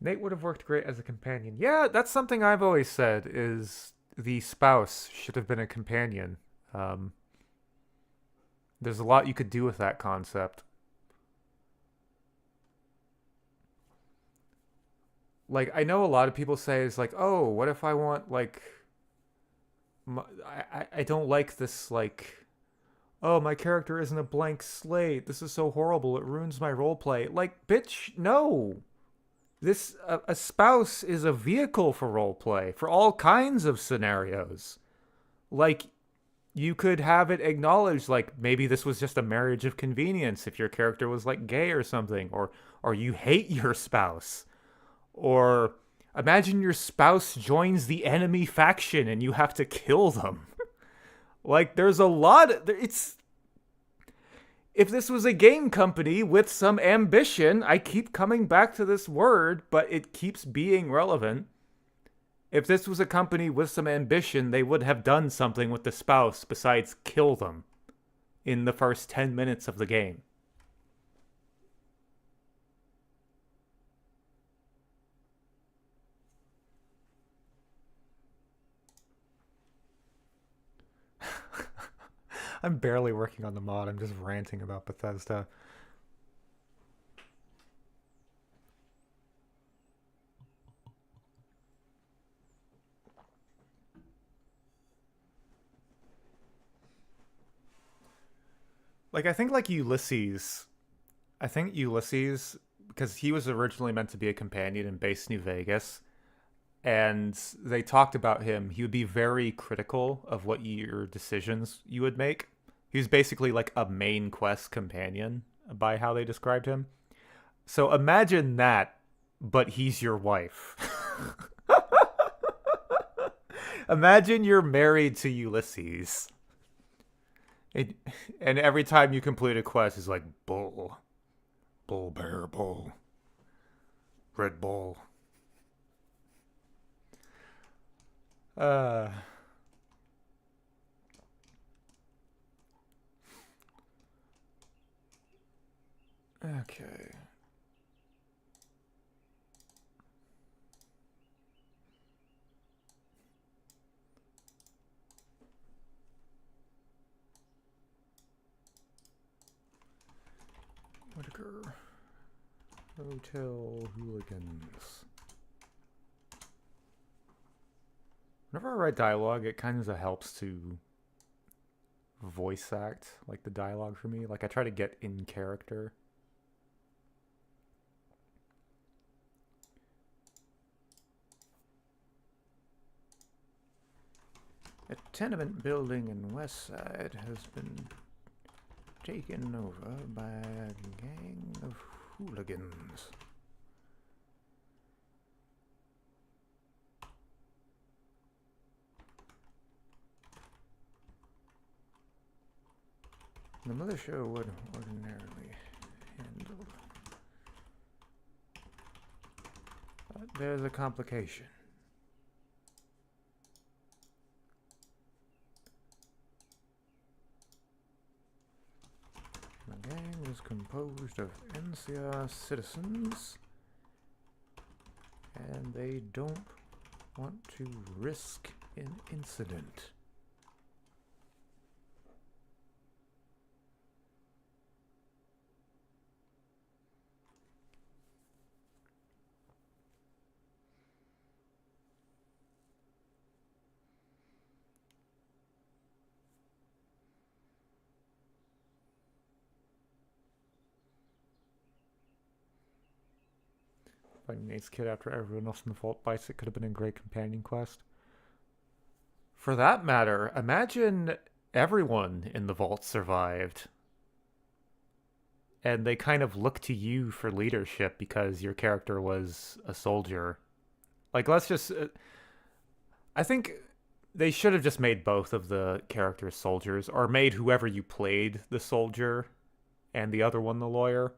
Nate would have worked great as a companion. Yeah, that's something I've always said, is the spouse should have been a companion. Um, there's a lot you could do with that concept. Like, I know a lot of people say it's like, oh, what if I want, like, I don't like this, like, oh, my character isn't a blank slate. This is so horrible. It ruins my roleplay. Like, bitch, no. This a spouse is a vehicle for roleplay for all kinds of scenarios. Like, you could have it acknowledged, like, maybe this was just a marriage of convenience if your character was like gay or something, or you hate your spouse, or imagine your spouse joins the enemy faction and you have to kill them. Like, there's a lot. It's if this was a game company with some ambition, I keep coming back to this word, but it keeps being relevant. If this was a company with some ambition, they would have done something with the spouse besides kill them in the first 10 minutes of the game. I'm barely working on the mod. I'm just ranting about Bethesda. Like, I think Ulysses, because he was originally meant to be a companion in Base New Vegas, and they talked about him. He would be very critical of what your decisions you would make. He was basically like a main quest companion by how they described him. So imagine that, but he's your wife. Imagine you're married to Ulysses. It, and every time you complete a quest, it's like bull, bull, bear, bull, Red Bull. Uh, okay. Whitaker. Hotel Hooligans. Whenever I write dialogue, it kind of helps to voice act, like, the dialogue for me. Like, I try to get in character. A tenement building in West Side has been taken over by a gang of hooligans. The militia would ordinarily handle. But there's a complication. The gang is composed of NCR citizens, and they don't want to risk an incident. Finding Nate's kid after everyone else in the vault bites it could have been a great companion quest. For that matter, imagine everyone in the vault survived. And they kind of look to you for leadership because your character was a soldier. Like, let's just. I think they should have just made both of the characters soldiers, or made whoever you played the soldier and the other one the lawyer.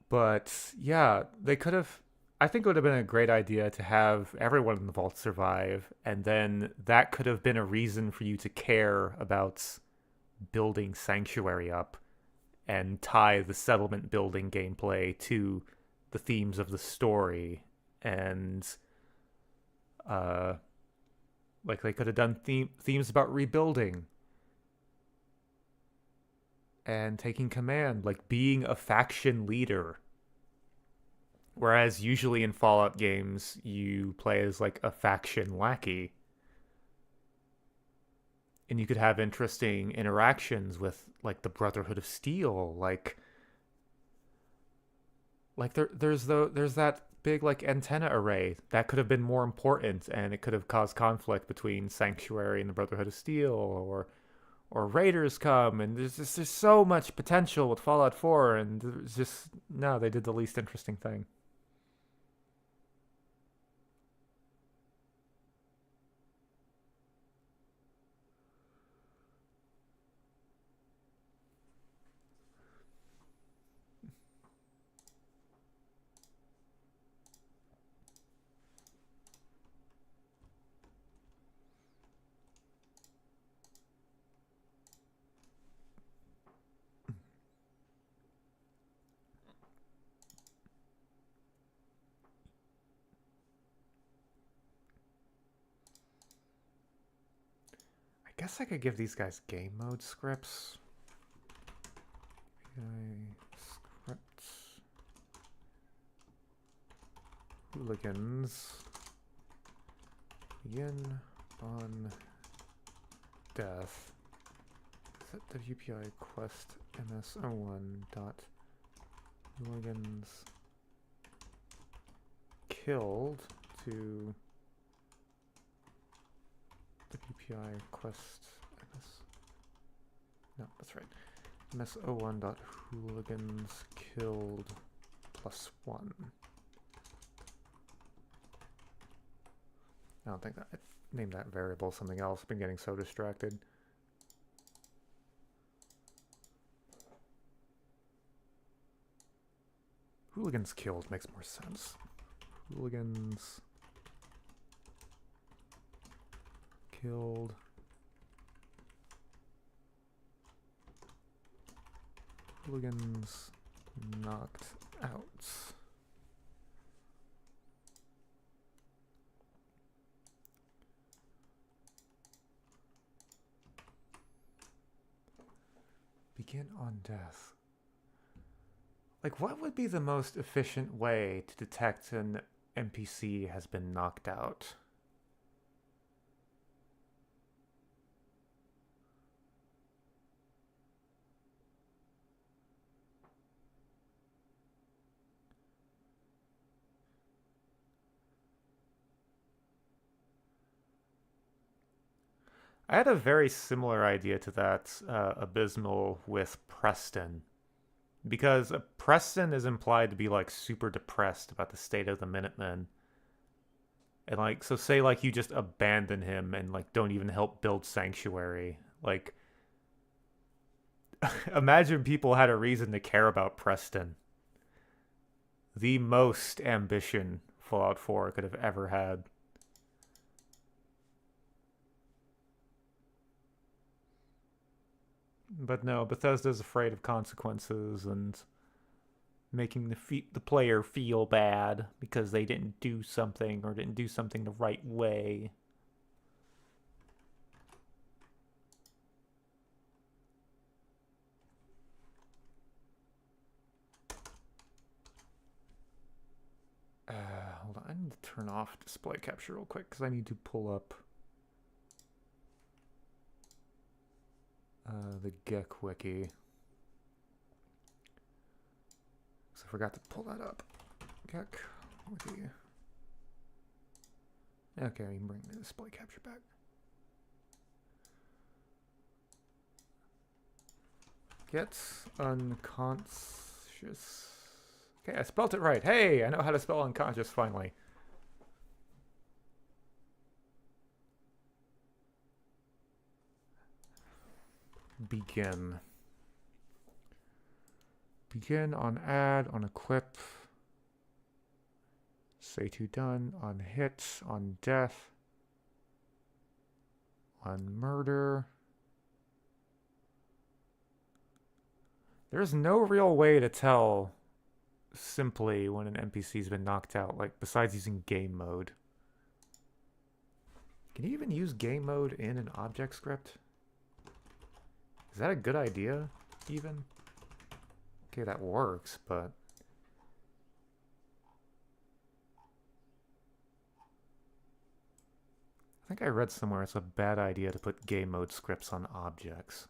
But yeah, they could have. I think it would have been a great idea to have everyone in the vault survive, and then that could have been a reason for you to care about building Sanctuary up and tie the settlement building gameplay to the themes of the story. And uh like they could have done themes about rebuilding and taking command, like being a faction leader. Whereas usually in Fallout games, you play as like a faction lackey. And you could have interesting interactions with like the Brotherhood of Steel, like there's that big like antenna array that could have been more important, and it could have caused conflict between Sanctuary and the Brotherhood of Steel, or raiders come, and there's so much potential with Fallout 4, and it's just no, they did the least interesting thing. I guess I could give these guys game mode scripts. Scripts. Hooligans. Begin on death. Set WPI quest ms01 dot hooligans killed to WPI quest ms. No, that's right. ms01 dot hooligans killed +1. I don't think that I named that variable something else. I've been getting so distracted. Hooligans killed makes more sense. Hooligans killed. Hooligans knocked out. Begin on death. Like, what would be the most efficient way to detect an NPC has been knocked out? I had a very similar idea to that abysmal with Preston. Because Preston is implied to be like super depressed about the state of the Minutemen. And like, so say like you just abandon him and like don't even help build Sanctuary. Like, imagine people had a reason to care about Preston. The most ambition Fallout 4 could have ever had. But no, Bethesda's afraid of consequences and making the player feel bad because they didn't do something or didn't do something the right way. Hold on, I need to turn off display capture real quick because I need to pull up the GEC wiki. So I forgot to pull that up. GEC wiki. Okay, I can bring the display capture back. Get unconscious. Okay, I spelled it right. Hey, I know how to spell unconscious finally. Begin. Begin on add, on equip. Say to done, on hit, on death, on murder. There's no real way to tell simply when an NPC's been knocked out, like besides using game mode. Can you even use game mode in an object script? Is that a good idea, even? Okay, that works, but... I think I read somewhere it's a bad idea to put game mode scripts on objects.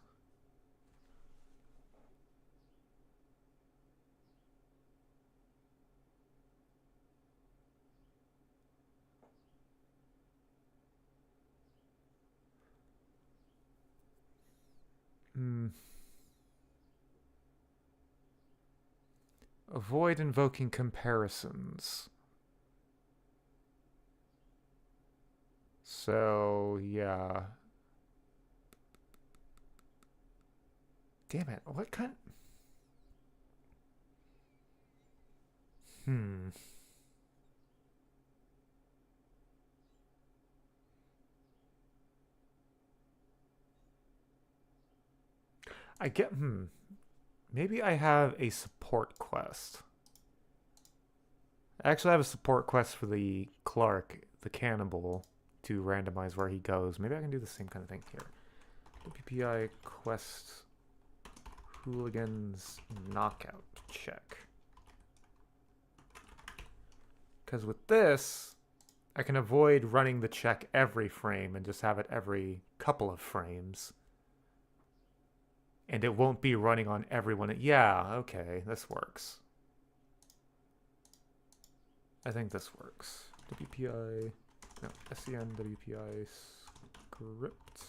Avoid invoking comparisons. So, yeah. Damn it, what kind... I get... Maybe I have a support quest. I actually have a support quest for the Clark, the cannibal, to randomize where he goes. Maybe I can do the same kind of thing here. WPI quest hooligans knockout check. Because with this, I can avoid running the check every frame and just have it every couple of frames. And it won't be running on everyone. Yeah, okay, this works. I think this works. WPI, no, SCN WPI script.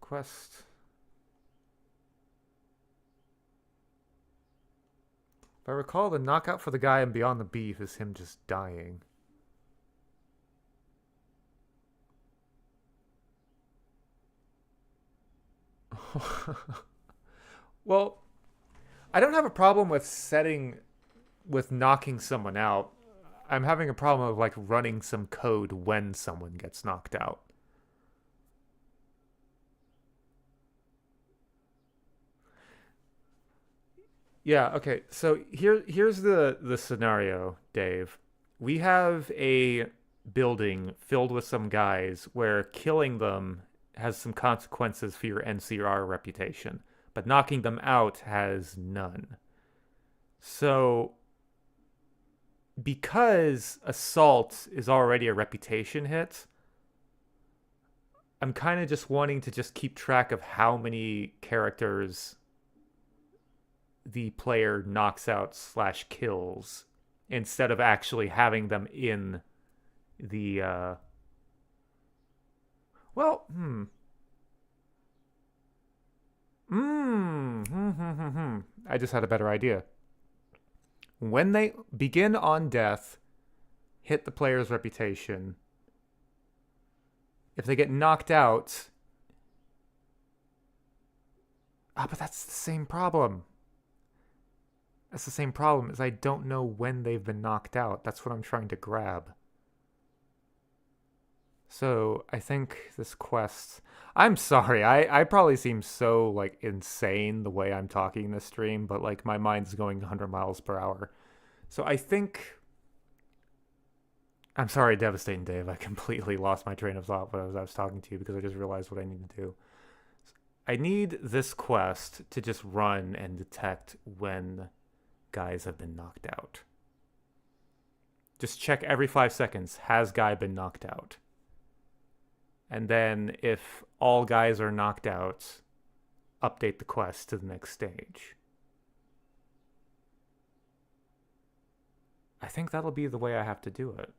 Quest. If I recall, the knockout for the guy in Beyond the Beef is him just dying. Well, I don't have a problem with knocking someone out. I'm having a problem of like running some code when someone gets knocked out. Yeah, okay. So here's the scenario, Dave. We have a building filled with some guys where killing them has some consequences for your NCR reputation, but knocking them out has none. So because assault is already a reputation hit, I'm kind of just wanting to just keep track of how many characters the player knocks out / kills instead of actually having them in the well I just had a better idea. When they begin on death, hit the player's reputation. If they get knocked out, but that's the same problem. That's the same problem, is I don't know when they've been knocked out. That's what I'm trying to grab. So, I think this quest... I'm sorry, I probably seem so, like, insane the way I'm talking in this stream, but, like, my mind's going 100 miles per hour. So, I think... I'm sorry, Devastating Dave. I completely lost my train of thought when I was talking to you because I just realized what I need to do. I need this quest to just run and detect when guys have been knocked out. Just check every 5 seconds, has guy been knocked out? And then if all guys are knocked out, update the quest to the next stage. I think that'll be the way I have to do it.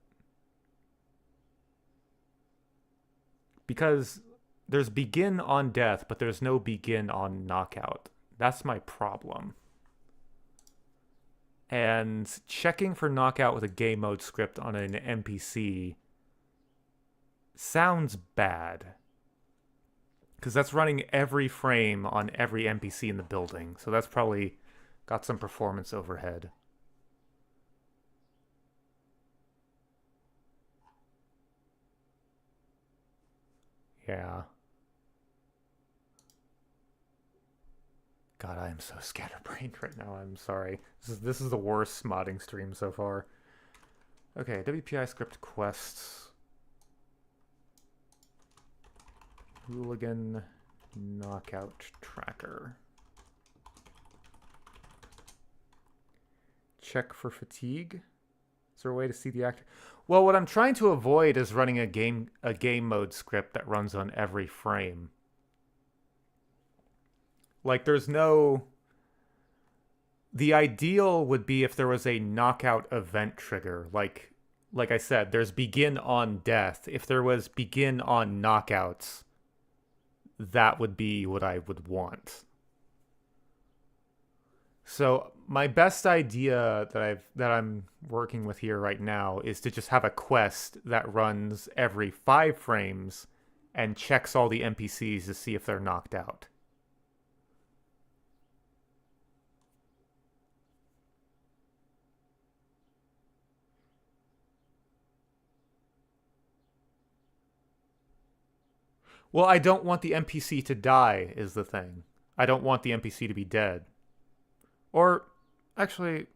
Because there's begin on death, but there's no begin on knockout. That's my problem. And checking for knockout with a game mode script on an NPC sounds bad. Because that's running every frame on every NPC in the building. So that's probably got some performance overhead. Yeah. God, I am so scatterbrained right now. I'm sorry. This is the worst modding stream so far. Okay, WPI script quests. Hooligan knockout tracker. Check for fatigue. Is there a way to see the actor? Well, what I'm trying to avoid is running a game mode script that runs on every frame. Like, there's no... The ideal would be if there was a knockout event trigger. Like I said, there's begin on death. If there was begin on knockouts, that would be what I would want. So my best idea that I'm working with here right now is to just have a quest that runs every 5 frames and checks all the NPCs to see if they're knocked out. Well, I don't want the NPC to die, is the thing. I don't want the NPC to be dead. Or, actually,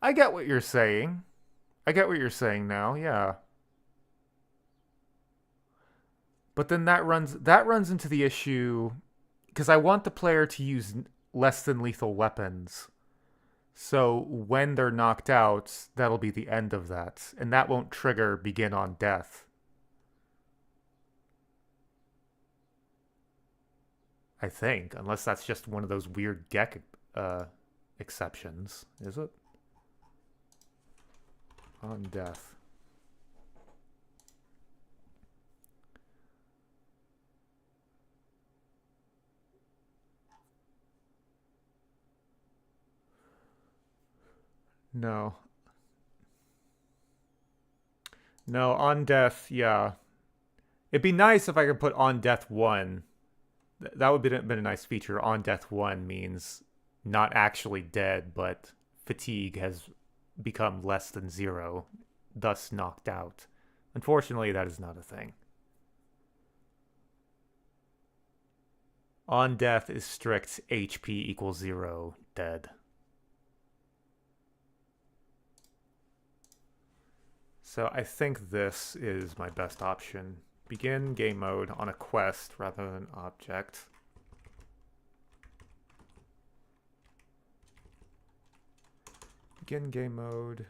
I get what you're saying. I get what you're saying now, yeah. But then that runs into the issue, because I want the player to use less than lethal weapons. So when they're knocked out, that'll be the end of that. And that won't trigger begin on death. I think, unless that's just one of those weird Gek exceptions, is it? On death. No. No, on death, yeah. It'd be nice if I could put on death 1. That would have been a nice feature. On death 1 means not actually dead, but fatigue has become less than 0, thus knocked out. Unfortunately, that is not a thing. On death is strict HP equals 0, dead. So I think this is my best option. Begin game mode on a quest rather than object. Begin game mode.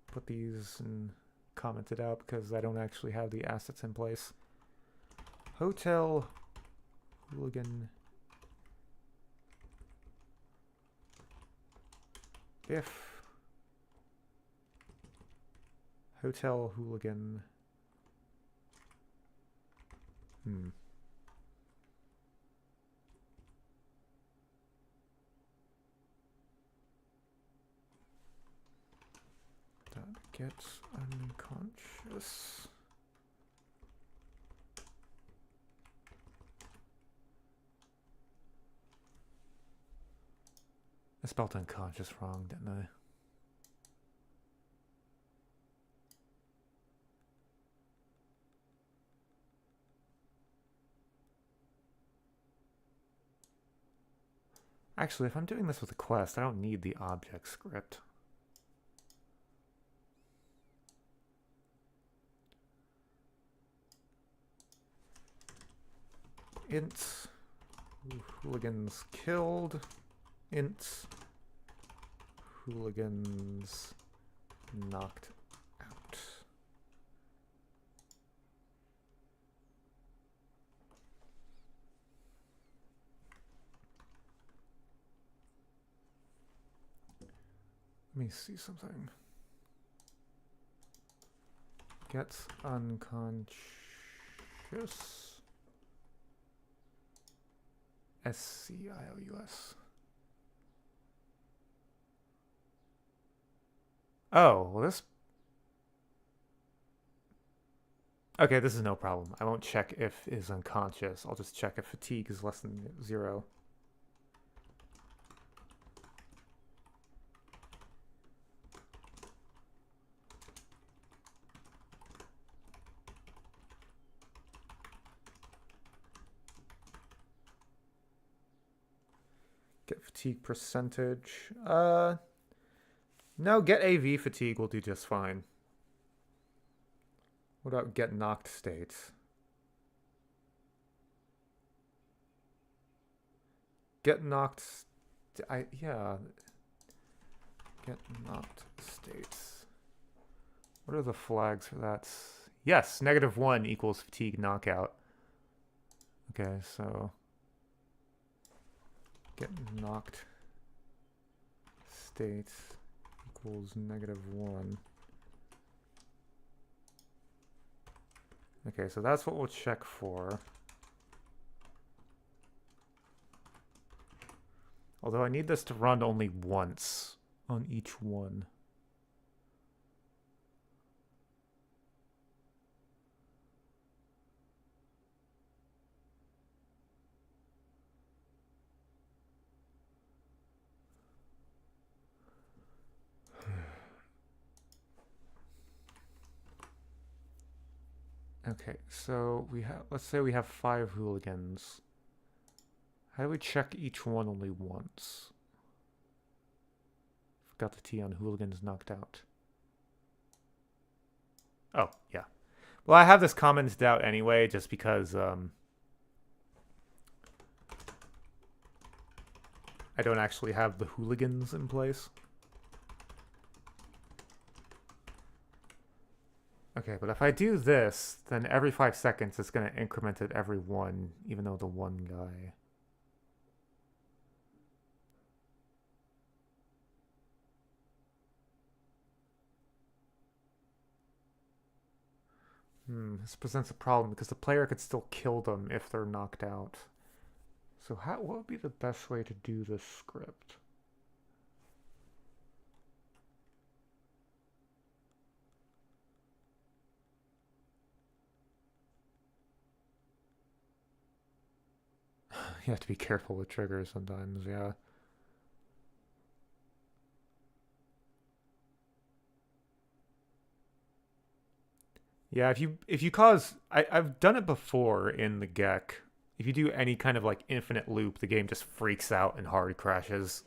Put these and comment it out because I don't actually have the assets in place. Hotel Hooligan. If Hotel Hooligan. That gets unconscious. I spelled unconscious wrong, didn't I? Actually, if I'm doing this with a quest, I don't need the object script. Int hooligans killed. Int hooligans knocked out. Let me see something. Gets unconscious. SCIOUS. Oh, well this... Okay, this is no problem. I won't check if is unconscious. I'll just check if fatigue is less than 0. Get fatigue percentage. No, get AV fatigue will do just fine. What about get knocked states? Get knocked... yeah. Get knocked states. What are the flags for that? Yes, -1 equals fatigue knockout. Okay, so... Get knocked states equals -1. Okay, so that's what we'll check for. Although I need this to run only once on each one. Okay, so we have, let's say we have 5 hooligans. How do we check each one only once? Forgot the T on hooligans knocked out. Oh, yeah. Well, I have this commented out anyway, just because I don't actually have the hooligans in place. Okay, but if I do this, then every 5 seconds it's going to increment it every 1, even though the one guy... This presents a problem because the player could still kill them if they're knocked out. So what would be the best way to do this script? You have to be careful with triggers sometimes, yeah. Yeah, if you cause I've done it before in the Gek. If you do any kind of like infinite loop, the game just freaks out and hard crashes.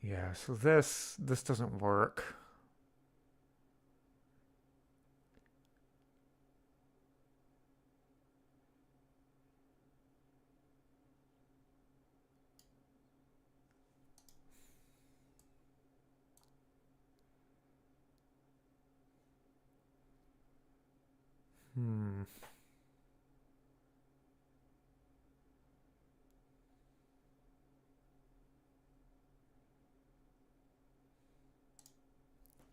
Yeah, so this doesn't work.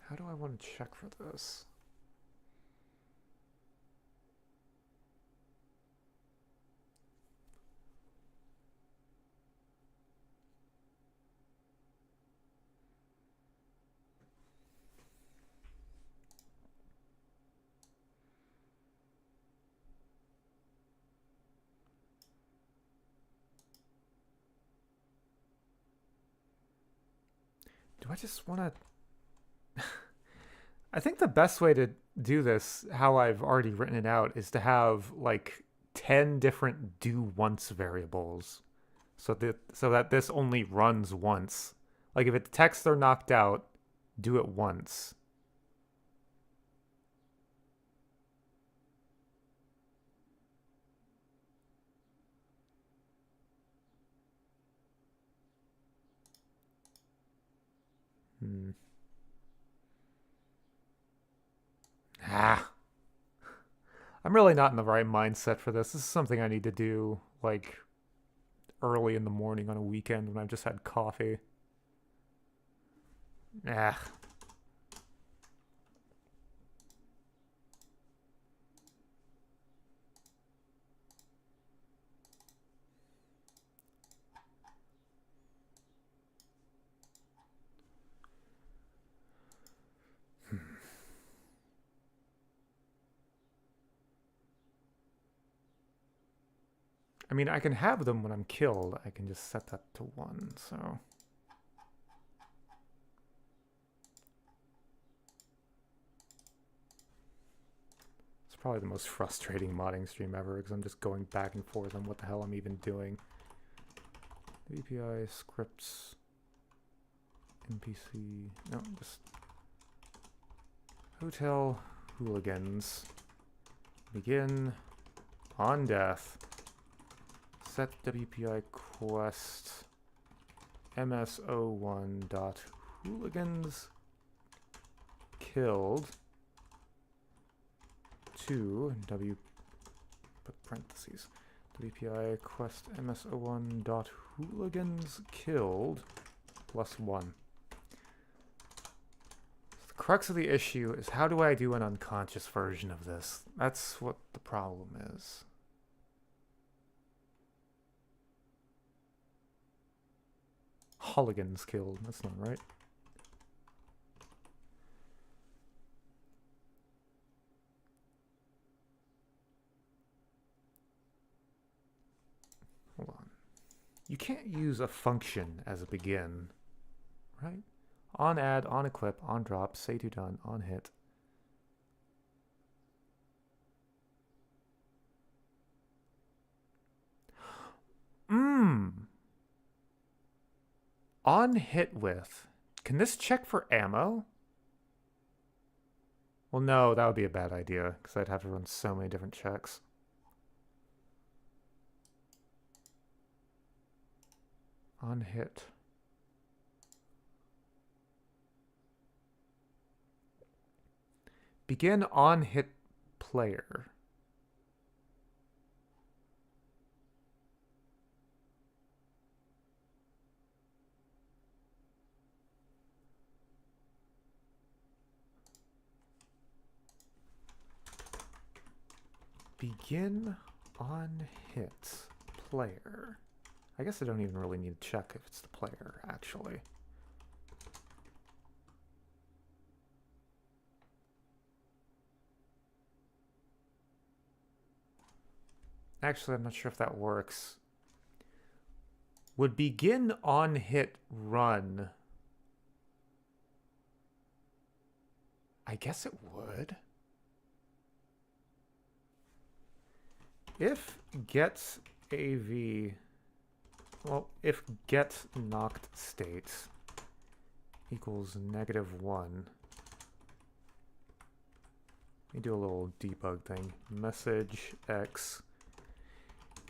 How do I want to check for this? Do I just want to... I think the best way to do this, how I've already written it out, is to have like 10 different do once variables. So that this only runs once. Like if it detects they're knocked out, do it once. Ah. I'm really not in the right mindset for this. This is something I need to do, like, early in the morning on a weekend when I've just had coffee. Ah. I mean, I can have them when I'm killed. I can just set that to 1, so... It's probably the most frustrating modding stream ever, because I'm just going back and forth on what the hell I'm even doing. API, scripts, NPC... No, just... Hotel hooligans. Begin on death. Set WPI quest MSO1 dot hooligans killed to W put parentheses WPI quest MSO1 dot hooligans killed +1. The crux of the issue is, how do I do an unconscious version of this? That's what the problem is. Hooligans killed. That's not right. Hold on. You can't use a function as a begin, right? On add, on equip, on drop, say to done, on hit. On hit with. Can this check for ammo? Well, no, that would be a bad idea, because I'd have to run so many different checks. On hit. Begin on hit player. Begin on hit player. I guess I don't even really need to check if it's the player, actually. Actually, I'm not sure if that works. Would begin on hit run? I guess it would. If get AV, well, if get knocked state equals -1, let me do a little debug thing. Message X.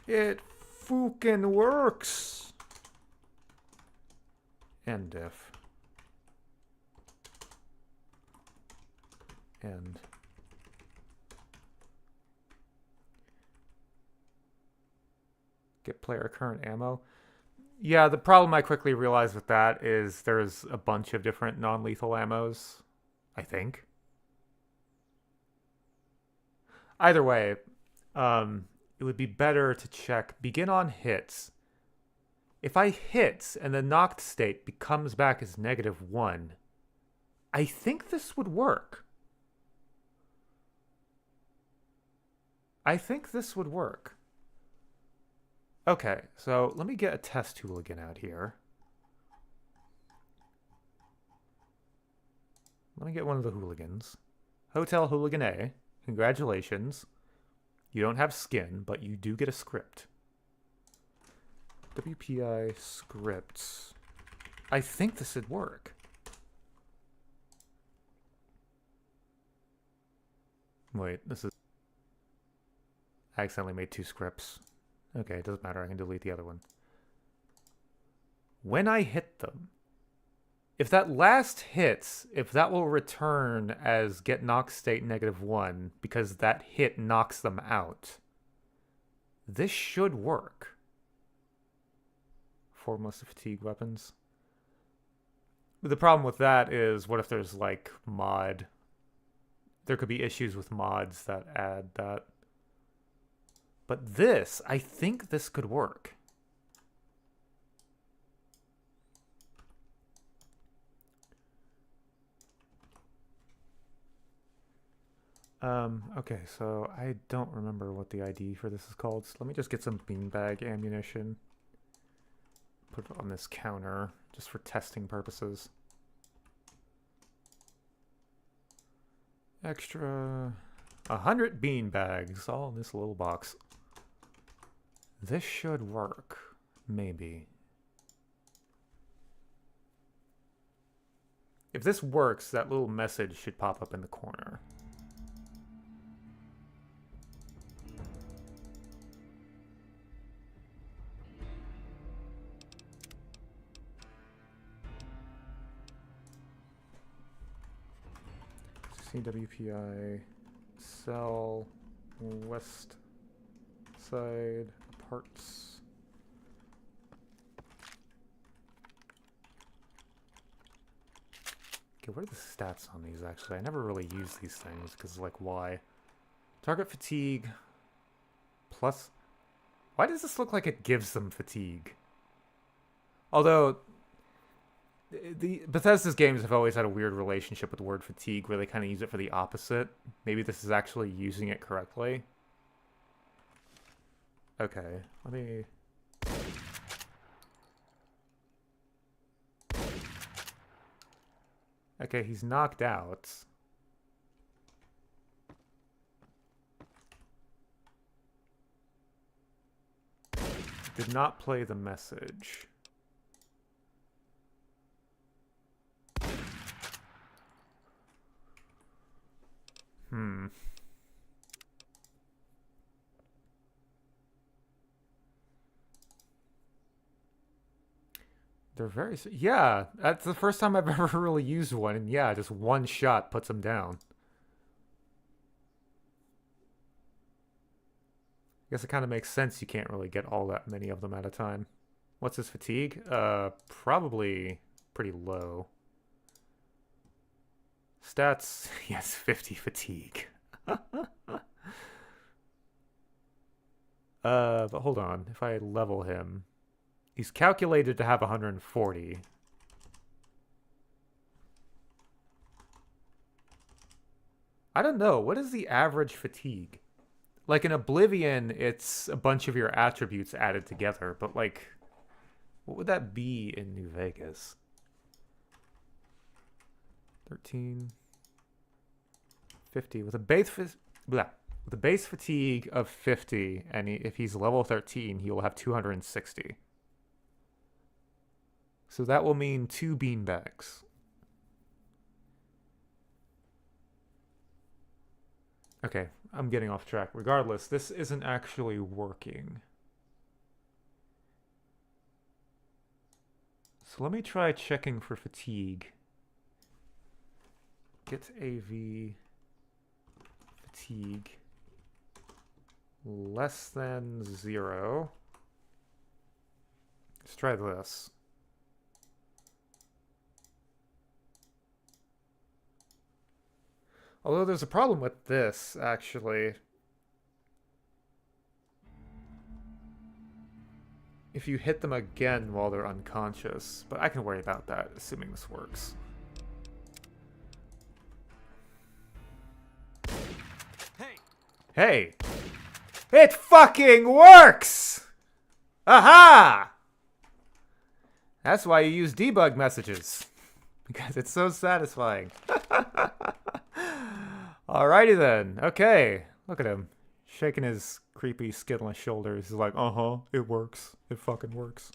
It fucking works. End if. End. Get player current ammo. Yeah, the problem I quickly realized with that is there's a bunch of different non-lethal ammos, I think. Either way, it would be better to check begin on hits. If I hit and the knocked state comes back as -1, I think this would work. I think this would work. Okay, so let me get a test hooligan out here. Let me get one of the hooligans. Hotel Hooligan A, congratulations. You don't have skin, but you do get a script. WPI scripts. I think this would work. Wait, this is... I accidentally made 2 scripts. Okay, it doesn't matter. I can delete the other one. When I hit them, if that last hits, if that will return as get knock state -1 because that hit knocks them out, this should work. Foremost of fatigue weapons. The problem with that is, what if there's like mod? There could be issues with mods that add that. But this, I think this could work. Okay, so I don't remember what the ID for this is called. So let me just get some beanbag ammunition. Put it on this counter, just for testing purposes. Extra 100 beanbags, all in this little box. This should work. Maybe. If this works, that little message should pop up in the corner. CWPI, cell, west side, parts. Okay, what are the stats on these, actually? I never really use these things, because, like, why? Target fatigue, plus... Why does this look like it gives them fatigue? Although... the Bethesda's games have always had a weird relationship with the word fatigue, where they kind of use it for the opposite. Maybe this is actually using it correctly. Okay, let me... Okay, he's knocked out. Did not play the message. They're very... Yeah, that's the first time I've ever really used one, and yeah, just one shot puts them down. I guess it kind of makes sense you can't really get all that many of them at a time. What's his fatigue? Probably pretty low. Stats, he has 50 fatigue. But hold on, if I level him... He's calculated to have 140. I don't know. What is the average fatigue? Like in Oblivion, it's a bunch of your attributes added together. But like, what would that be in New Vegas? 13. 50. With a base fatigue of 50, and if he's level 13, he will have 260. So that will mean 2 beanbags. Okay, I'm getting off track. Regardless, this isn't actually working. So let me try checking for fatigue. Get AV fatigue less than 0. Let's try this. Although there's a problem with this, actually. If you hit them again while they're unconscious. But I can worry about that, assuming this works. Hey! Hey! It fucking works! Aha! That's why you use debug messages. Because it's so satisfying. Alrighty then. Okay. Look at him. Shaking his creepy, skinless shoulders. He's like, it works. It fucking works.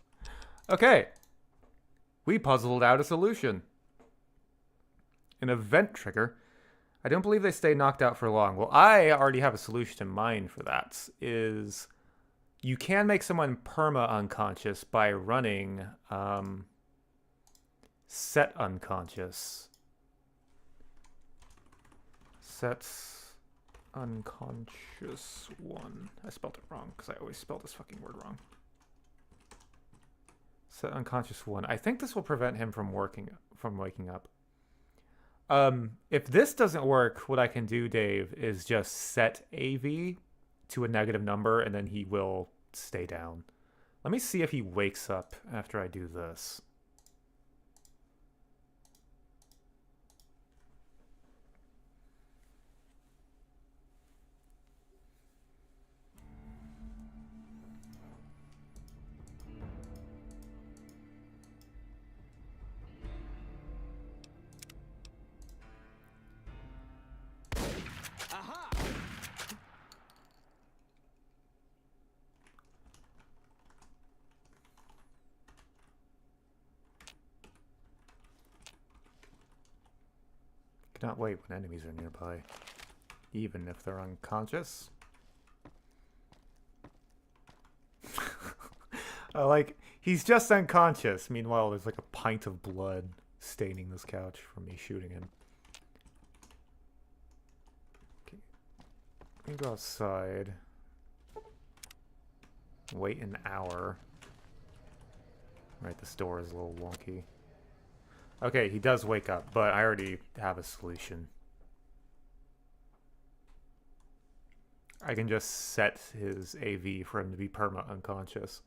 Okay. We puzzled out a solution. An event trigger. I don't believe they stay knocked out for long. Well, I already have a solution in mind for that. Is you can make someone perma-unconscious by running set unconscious. Sets unconscious 1. I spelled it wrong because I always spell this fucking word wrong. Set unconscious 1. I think this will prevent him from waking up. If this doesn't work, what I can do, Dave, is just set AV to a negative number and then he will stay down. Let me see if he wakes up after I do this. Cannot wait when enemies are nearby, even if they're unconscious. I like, he's just unconscious. Meanwhile, there's like a pint of blood staining this couch from me shooting him. Okay. Let me go outside. Wait an hour. Right, this door is a little wonky. Okay, he does wake up, but I already have a solution. I can just set his AV for him to be perma-unconscious.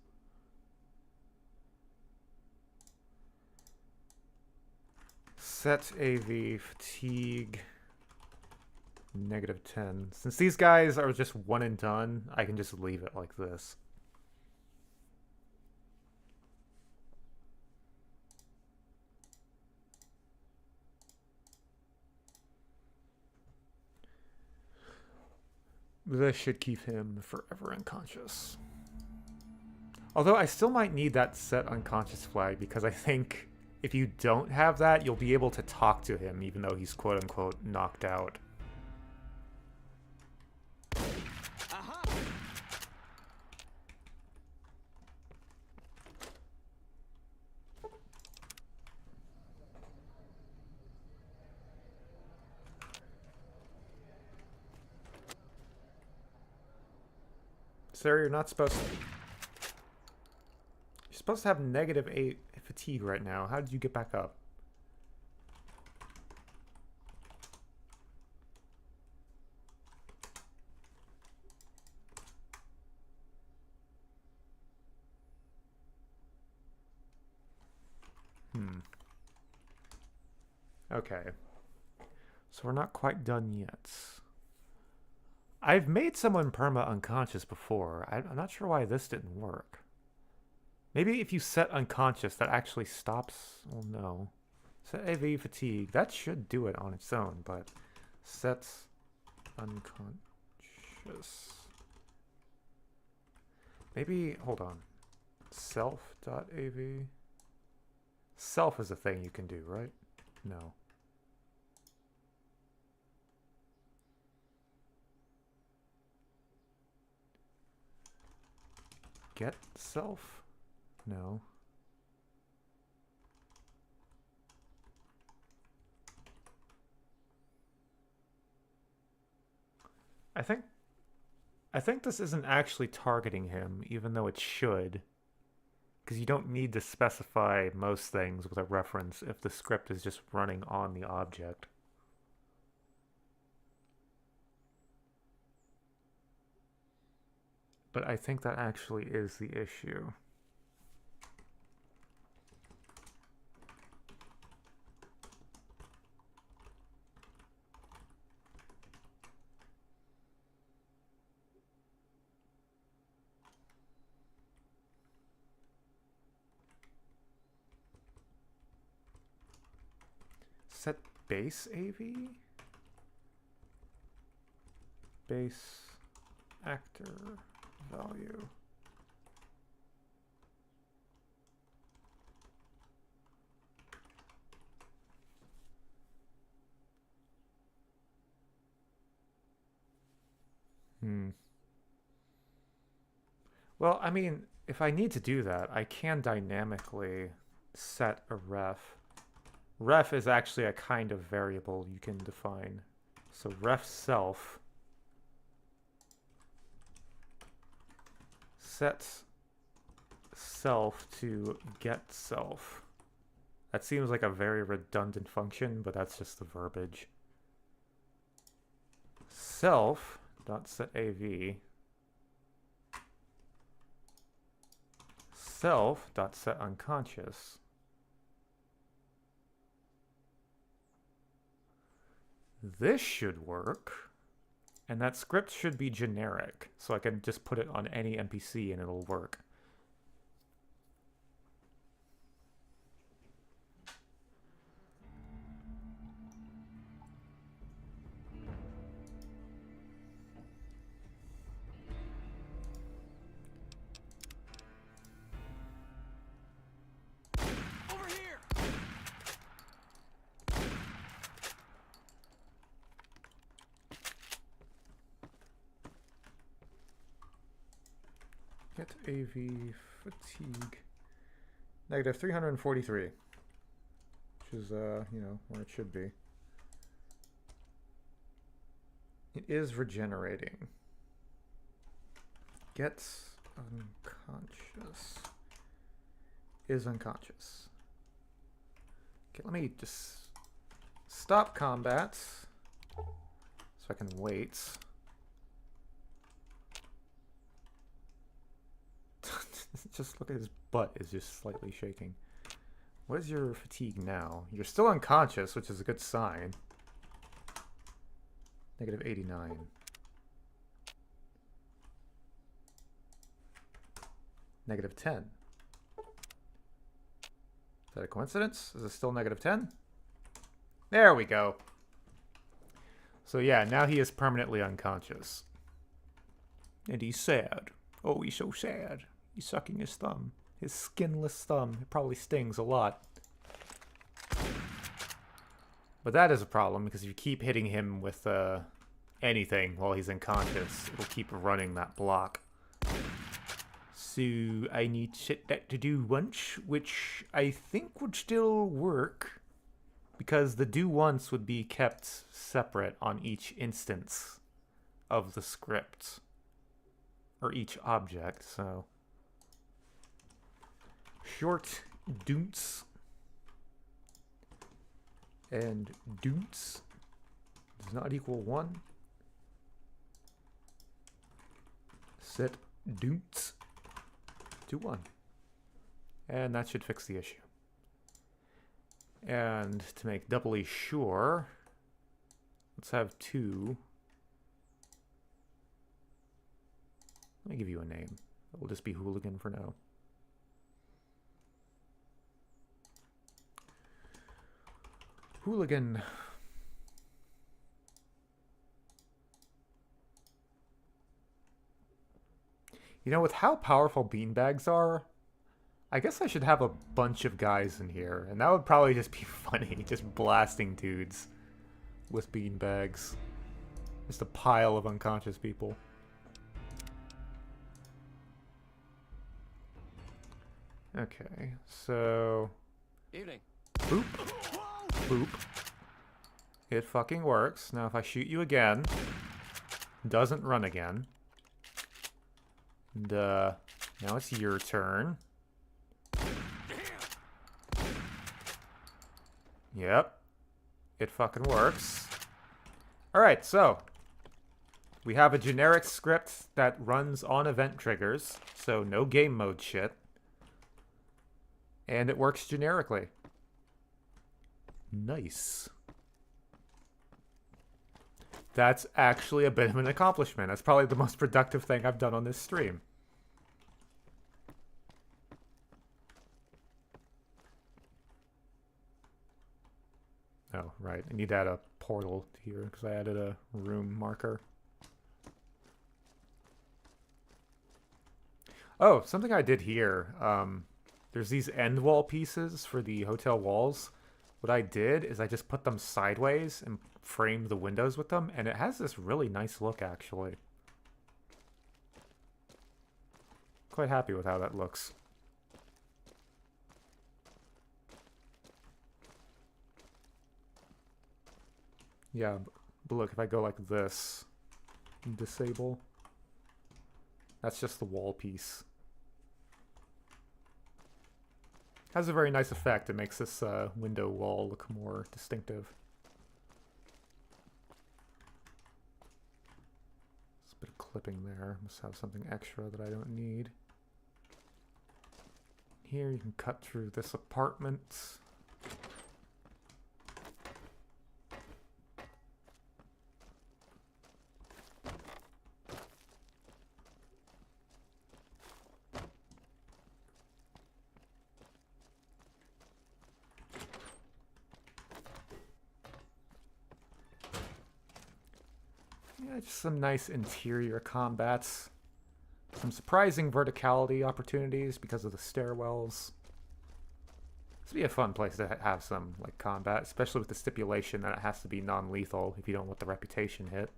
Set AV fatigue -10. Since these guys are just one and done, I can just leave it like this. This should keep him forever unconscious. Although I still might need that set unconscious flag, because I think if you don't have that, you'll be able to talk to him even though he's quote-unquote knocked out. Aha! Sir, you're not supposed to... You're supposed to have -8 fatigue right now. How did you get back up? Okay. So we're not quite done yet. I've made someone perma-unconscious before. I'm not sure why this didn't work. Maybe if you set unconscious, that actually stops... Well, no. Set AV fatigue. That should do it on its own, but... Set unconscious. Maybe... Hold on. Self.AV. Self is a thing you can do, right? No. Get self? No. I think this isn't actually targeting him, even though it should. Because you don't need to specify most things with a reference if the script is just running on the object. But I think that actually is the issue. Set base AV? Base actor value. Well, I mean, if I need to do that, I can dynamically set a ref. Ref is actually a kind of variable you can define. So ref self sets self to get self. That seems like a very redundant function, but that's just the verbiage. Self dot set AV self dot set unconscious. This should work. And that script should be generic, so I can just put it on any NPC and it'll work. Over here! Hit AV fatigue. Negative 343. Which is, you know, where it should be. It is regenerating. Gets unconscious. Is unconscious. Okay, let me just stop combat so I can wait. Just look at his butt is just slightly shaking. What is your fatigue now? You're still unconscious, which is a good sign. Negative 89. Negative 10. Is that a coincidence? Is it still negative 10? There we go. So yeah, now he is permanently unconscious. And he's sad. Oh, he's so sad. He's sucking his thumb. His skinless thumb. It probably stings a lot. But that is a problem, because if you keep hitting him with anything while he's unconscious, it'll keep running that block. So I need to set that to do once, which I think would still work, because the do once would be kept separate on each instance of the script, or each object, so... Short doonts and doonts does not equal 1. Set doonts to 1. And that should fix the issue. And to make doubly sure, let's have 2. Let me give you a name. It will just be Hooligan for now. Hooligan. You know, with how powerful beanbags are, I guess I should have a bunch of guys in here, and that would probably just be funny, just blasting dudes with beanbags. Just a pile of unconscious people. Okay, so... Evening. Boop. Boop. It fucking works. Now if I shoot you again, doesn't run again. And, now it's your turn. Yep. It fucking works. Alright, so. We have a generic script that runs on event triggers, so no game mode shit. And it works generically. Nice. That's actually a bit of an accomplishment. That's probably the most productive thing I've done on this stream. Oh, right. I need to add a portal here because I added a room marker. Oh, something I did here. There's these end wall pieces for the hotel walls. What I did is I just put them sideways and framed the windows with them, and it has this really nice look, actually. Quite happy with how that looks. Yeah, but look, if I go like this and disable, that's just the wall piece. Has a very nice effect. It makes this window wall look more distinctive. There's a bit of clipping there. Must have something extra that I don't need. Here you can cut through this apartment. Just some nice interior combats. Some surprising verticality opportunities because of the stairwells. This would be a fun place to have some like combat, especially with the stipulation that it has to be non-lethal if you don't want the reputation hit.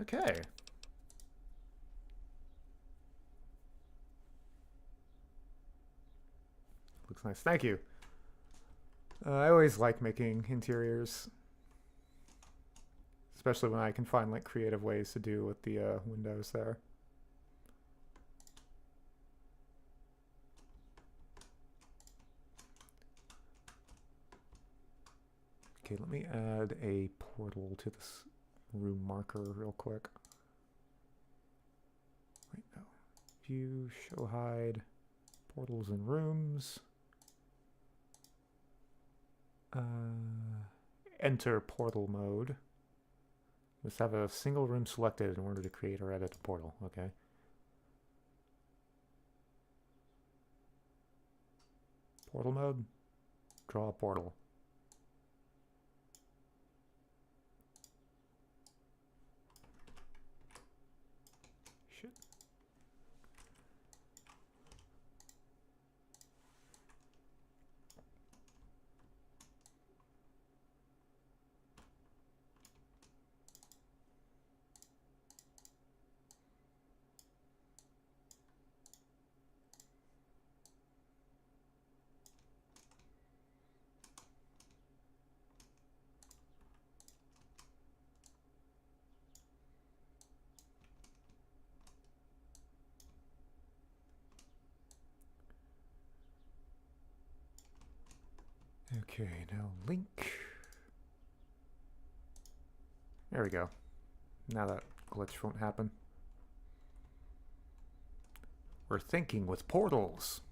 Okay. Looks nice. Thank you. I always like making interiors. Especially when I can find like creative ways to do with the windows there. Okay, let me add a portal to this room marker real quick. Wait, no. View, show hide, portals and rooms. Enter portal mode. Must have a single room selected in order to create or edit a portal. Okay. Portal mode. Draw a portal. Shit. Okay, now link. There we go. Now that glitch won't happen. We're thinking with portals.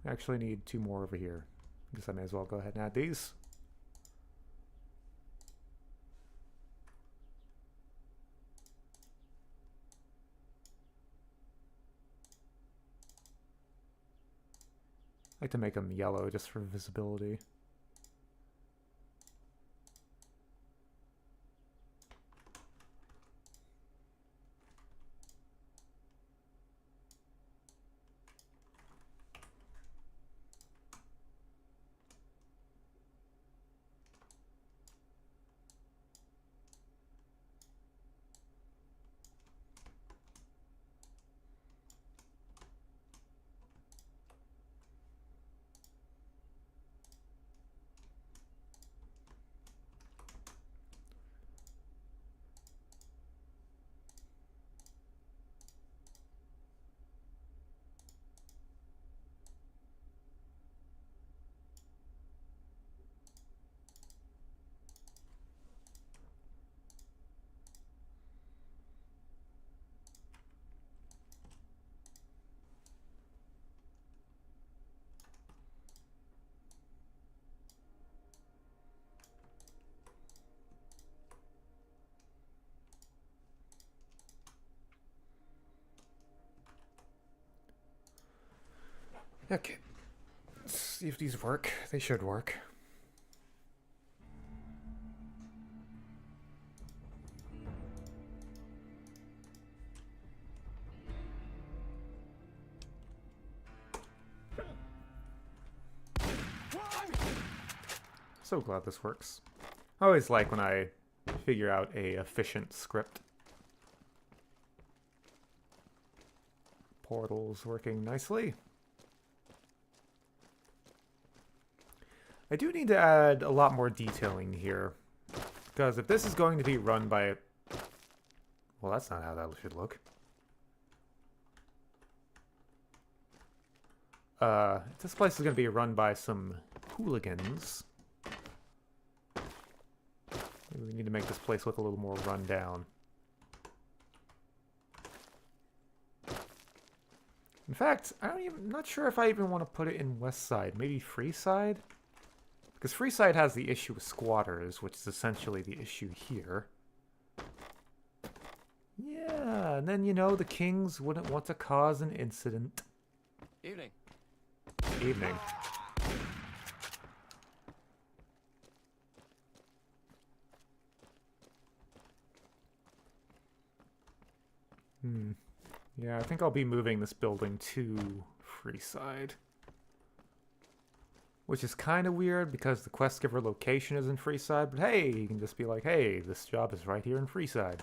I actually need 2 more over here. Guess I may as well go ahead and add these. I like to make them yellow just for visibility. Okay. Let's see if these work. They should work. So glad this works. I always like when I figure out a efficient script. Portal's working nicely. I do need to add a lot more detailing here. Because if this is going to be run by... Well, that's not how that should look. If this place is going to be run by some hooligans, maybe we need to make this place look a little more run down. In fact, I'm not sure if I even want to put it in West Side. Maybe Freeside? Because Freeside has the issue with squatters, which is essentially the issue here. Yeah, and then, you know, the kings wouldn't want to cause an incident. Evening. Evening. Yeah, I think I'll be moving this building to Freeside. Which is kind of weird because the quest giver location is in Freeside, but hey, you can just be like, hey, this job is right here in Freeside.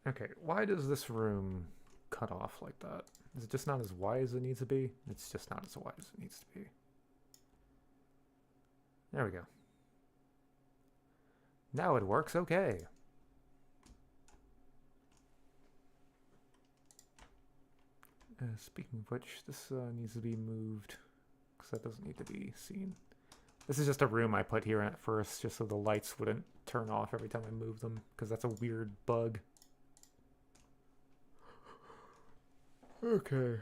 Okay, why does this room cut off like that? Is it just not as wide as it needs to be? It's just not as wide as it needs to be. There we go. Now it works okay. Speaking of which, this needs to be moved, because that doesn't need to be seen. This is just a room I put here at first, just so the lights wouldn't turn off every time I move them, because that's a weird bug. Okay.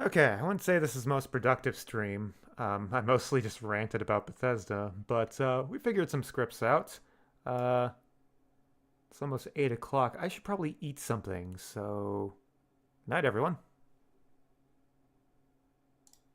Okay, I wouldn't say this is most productive stream. I mostly just ranted about Bethesda, but we figured some scripts out. It's almost 8 o'clock. I should probably eat something, so... Night, everyone.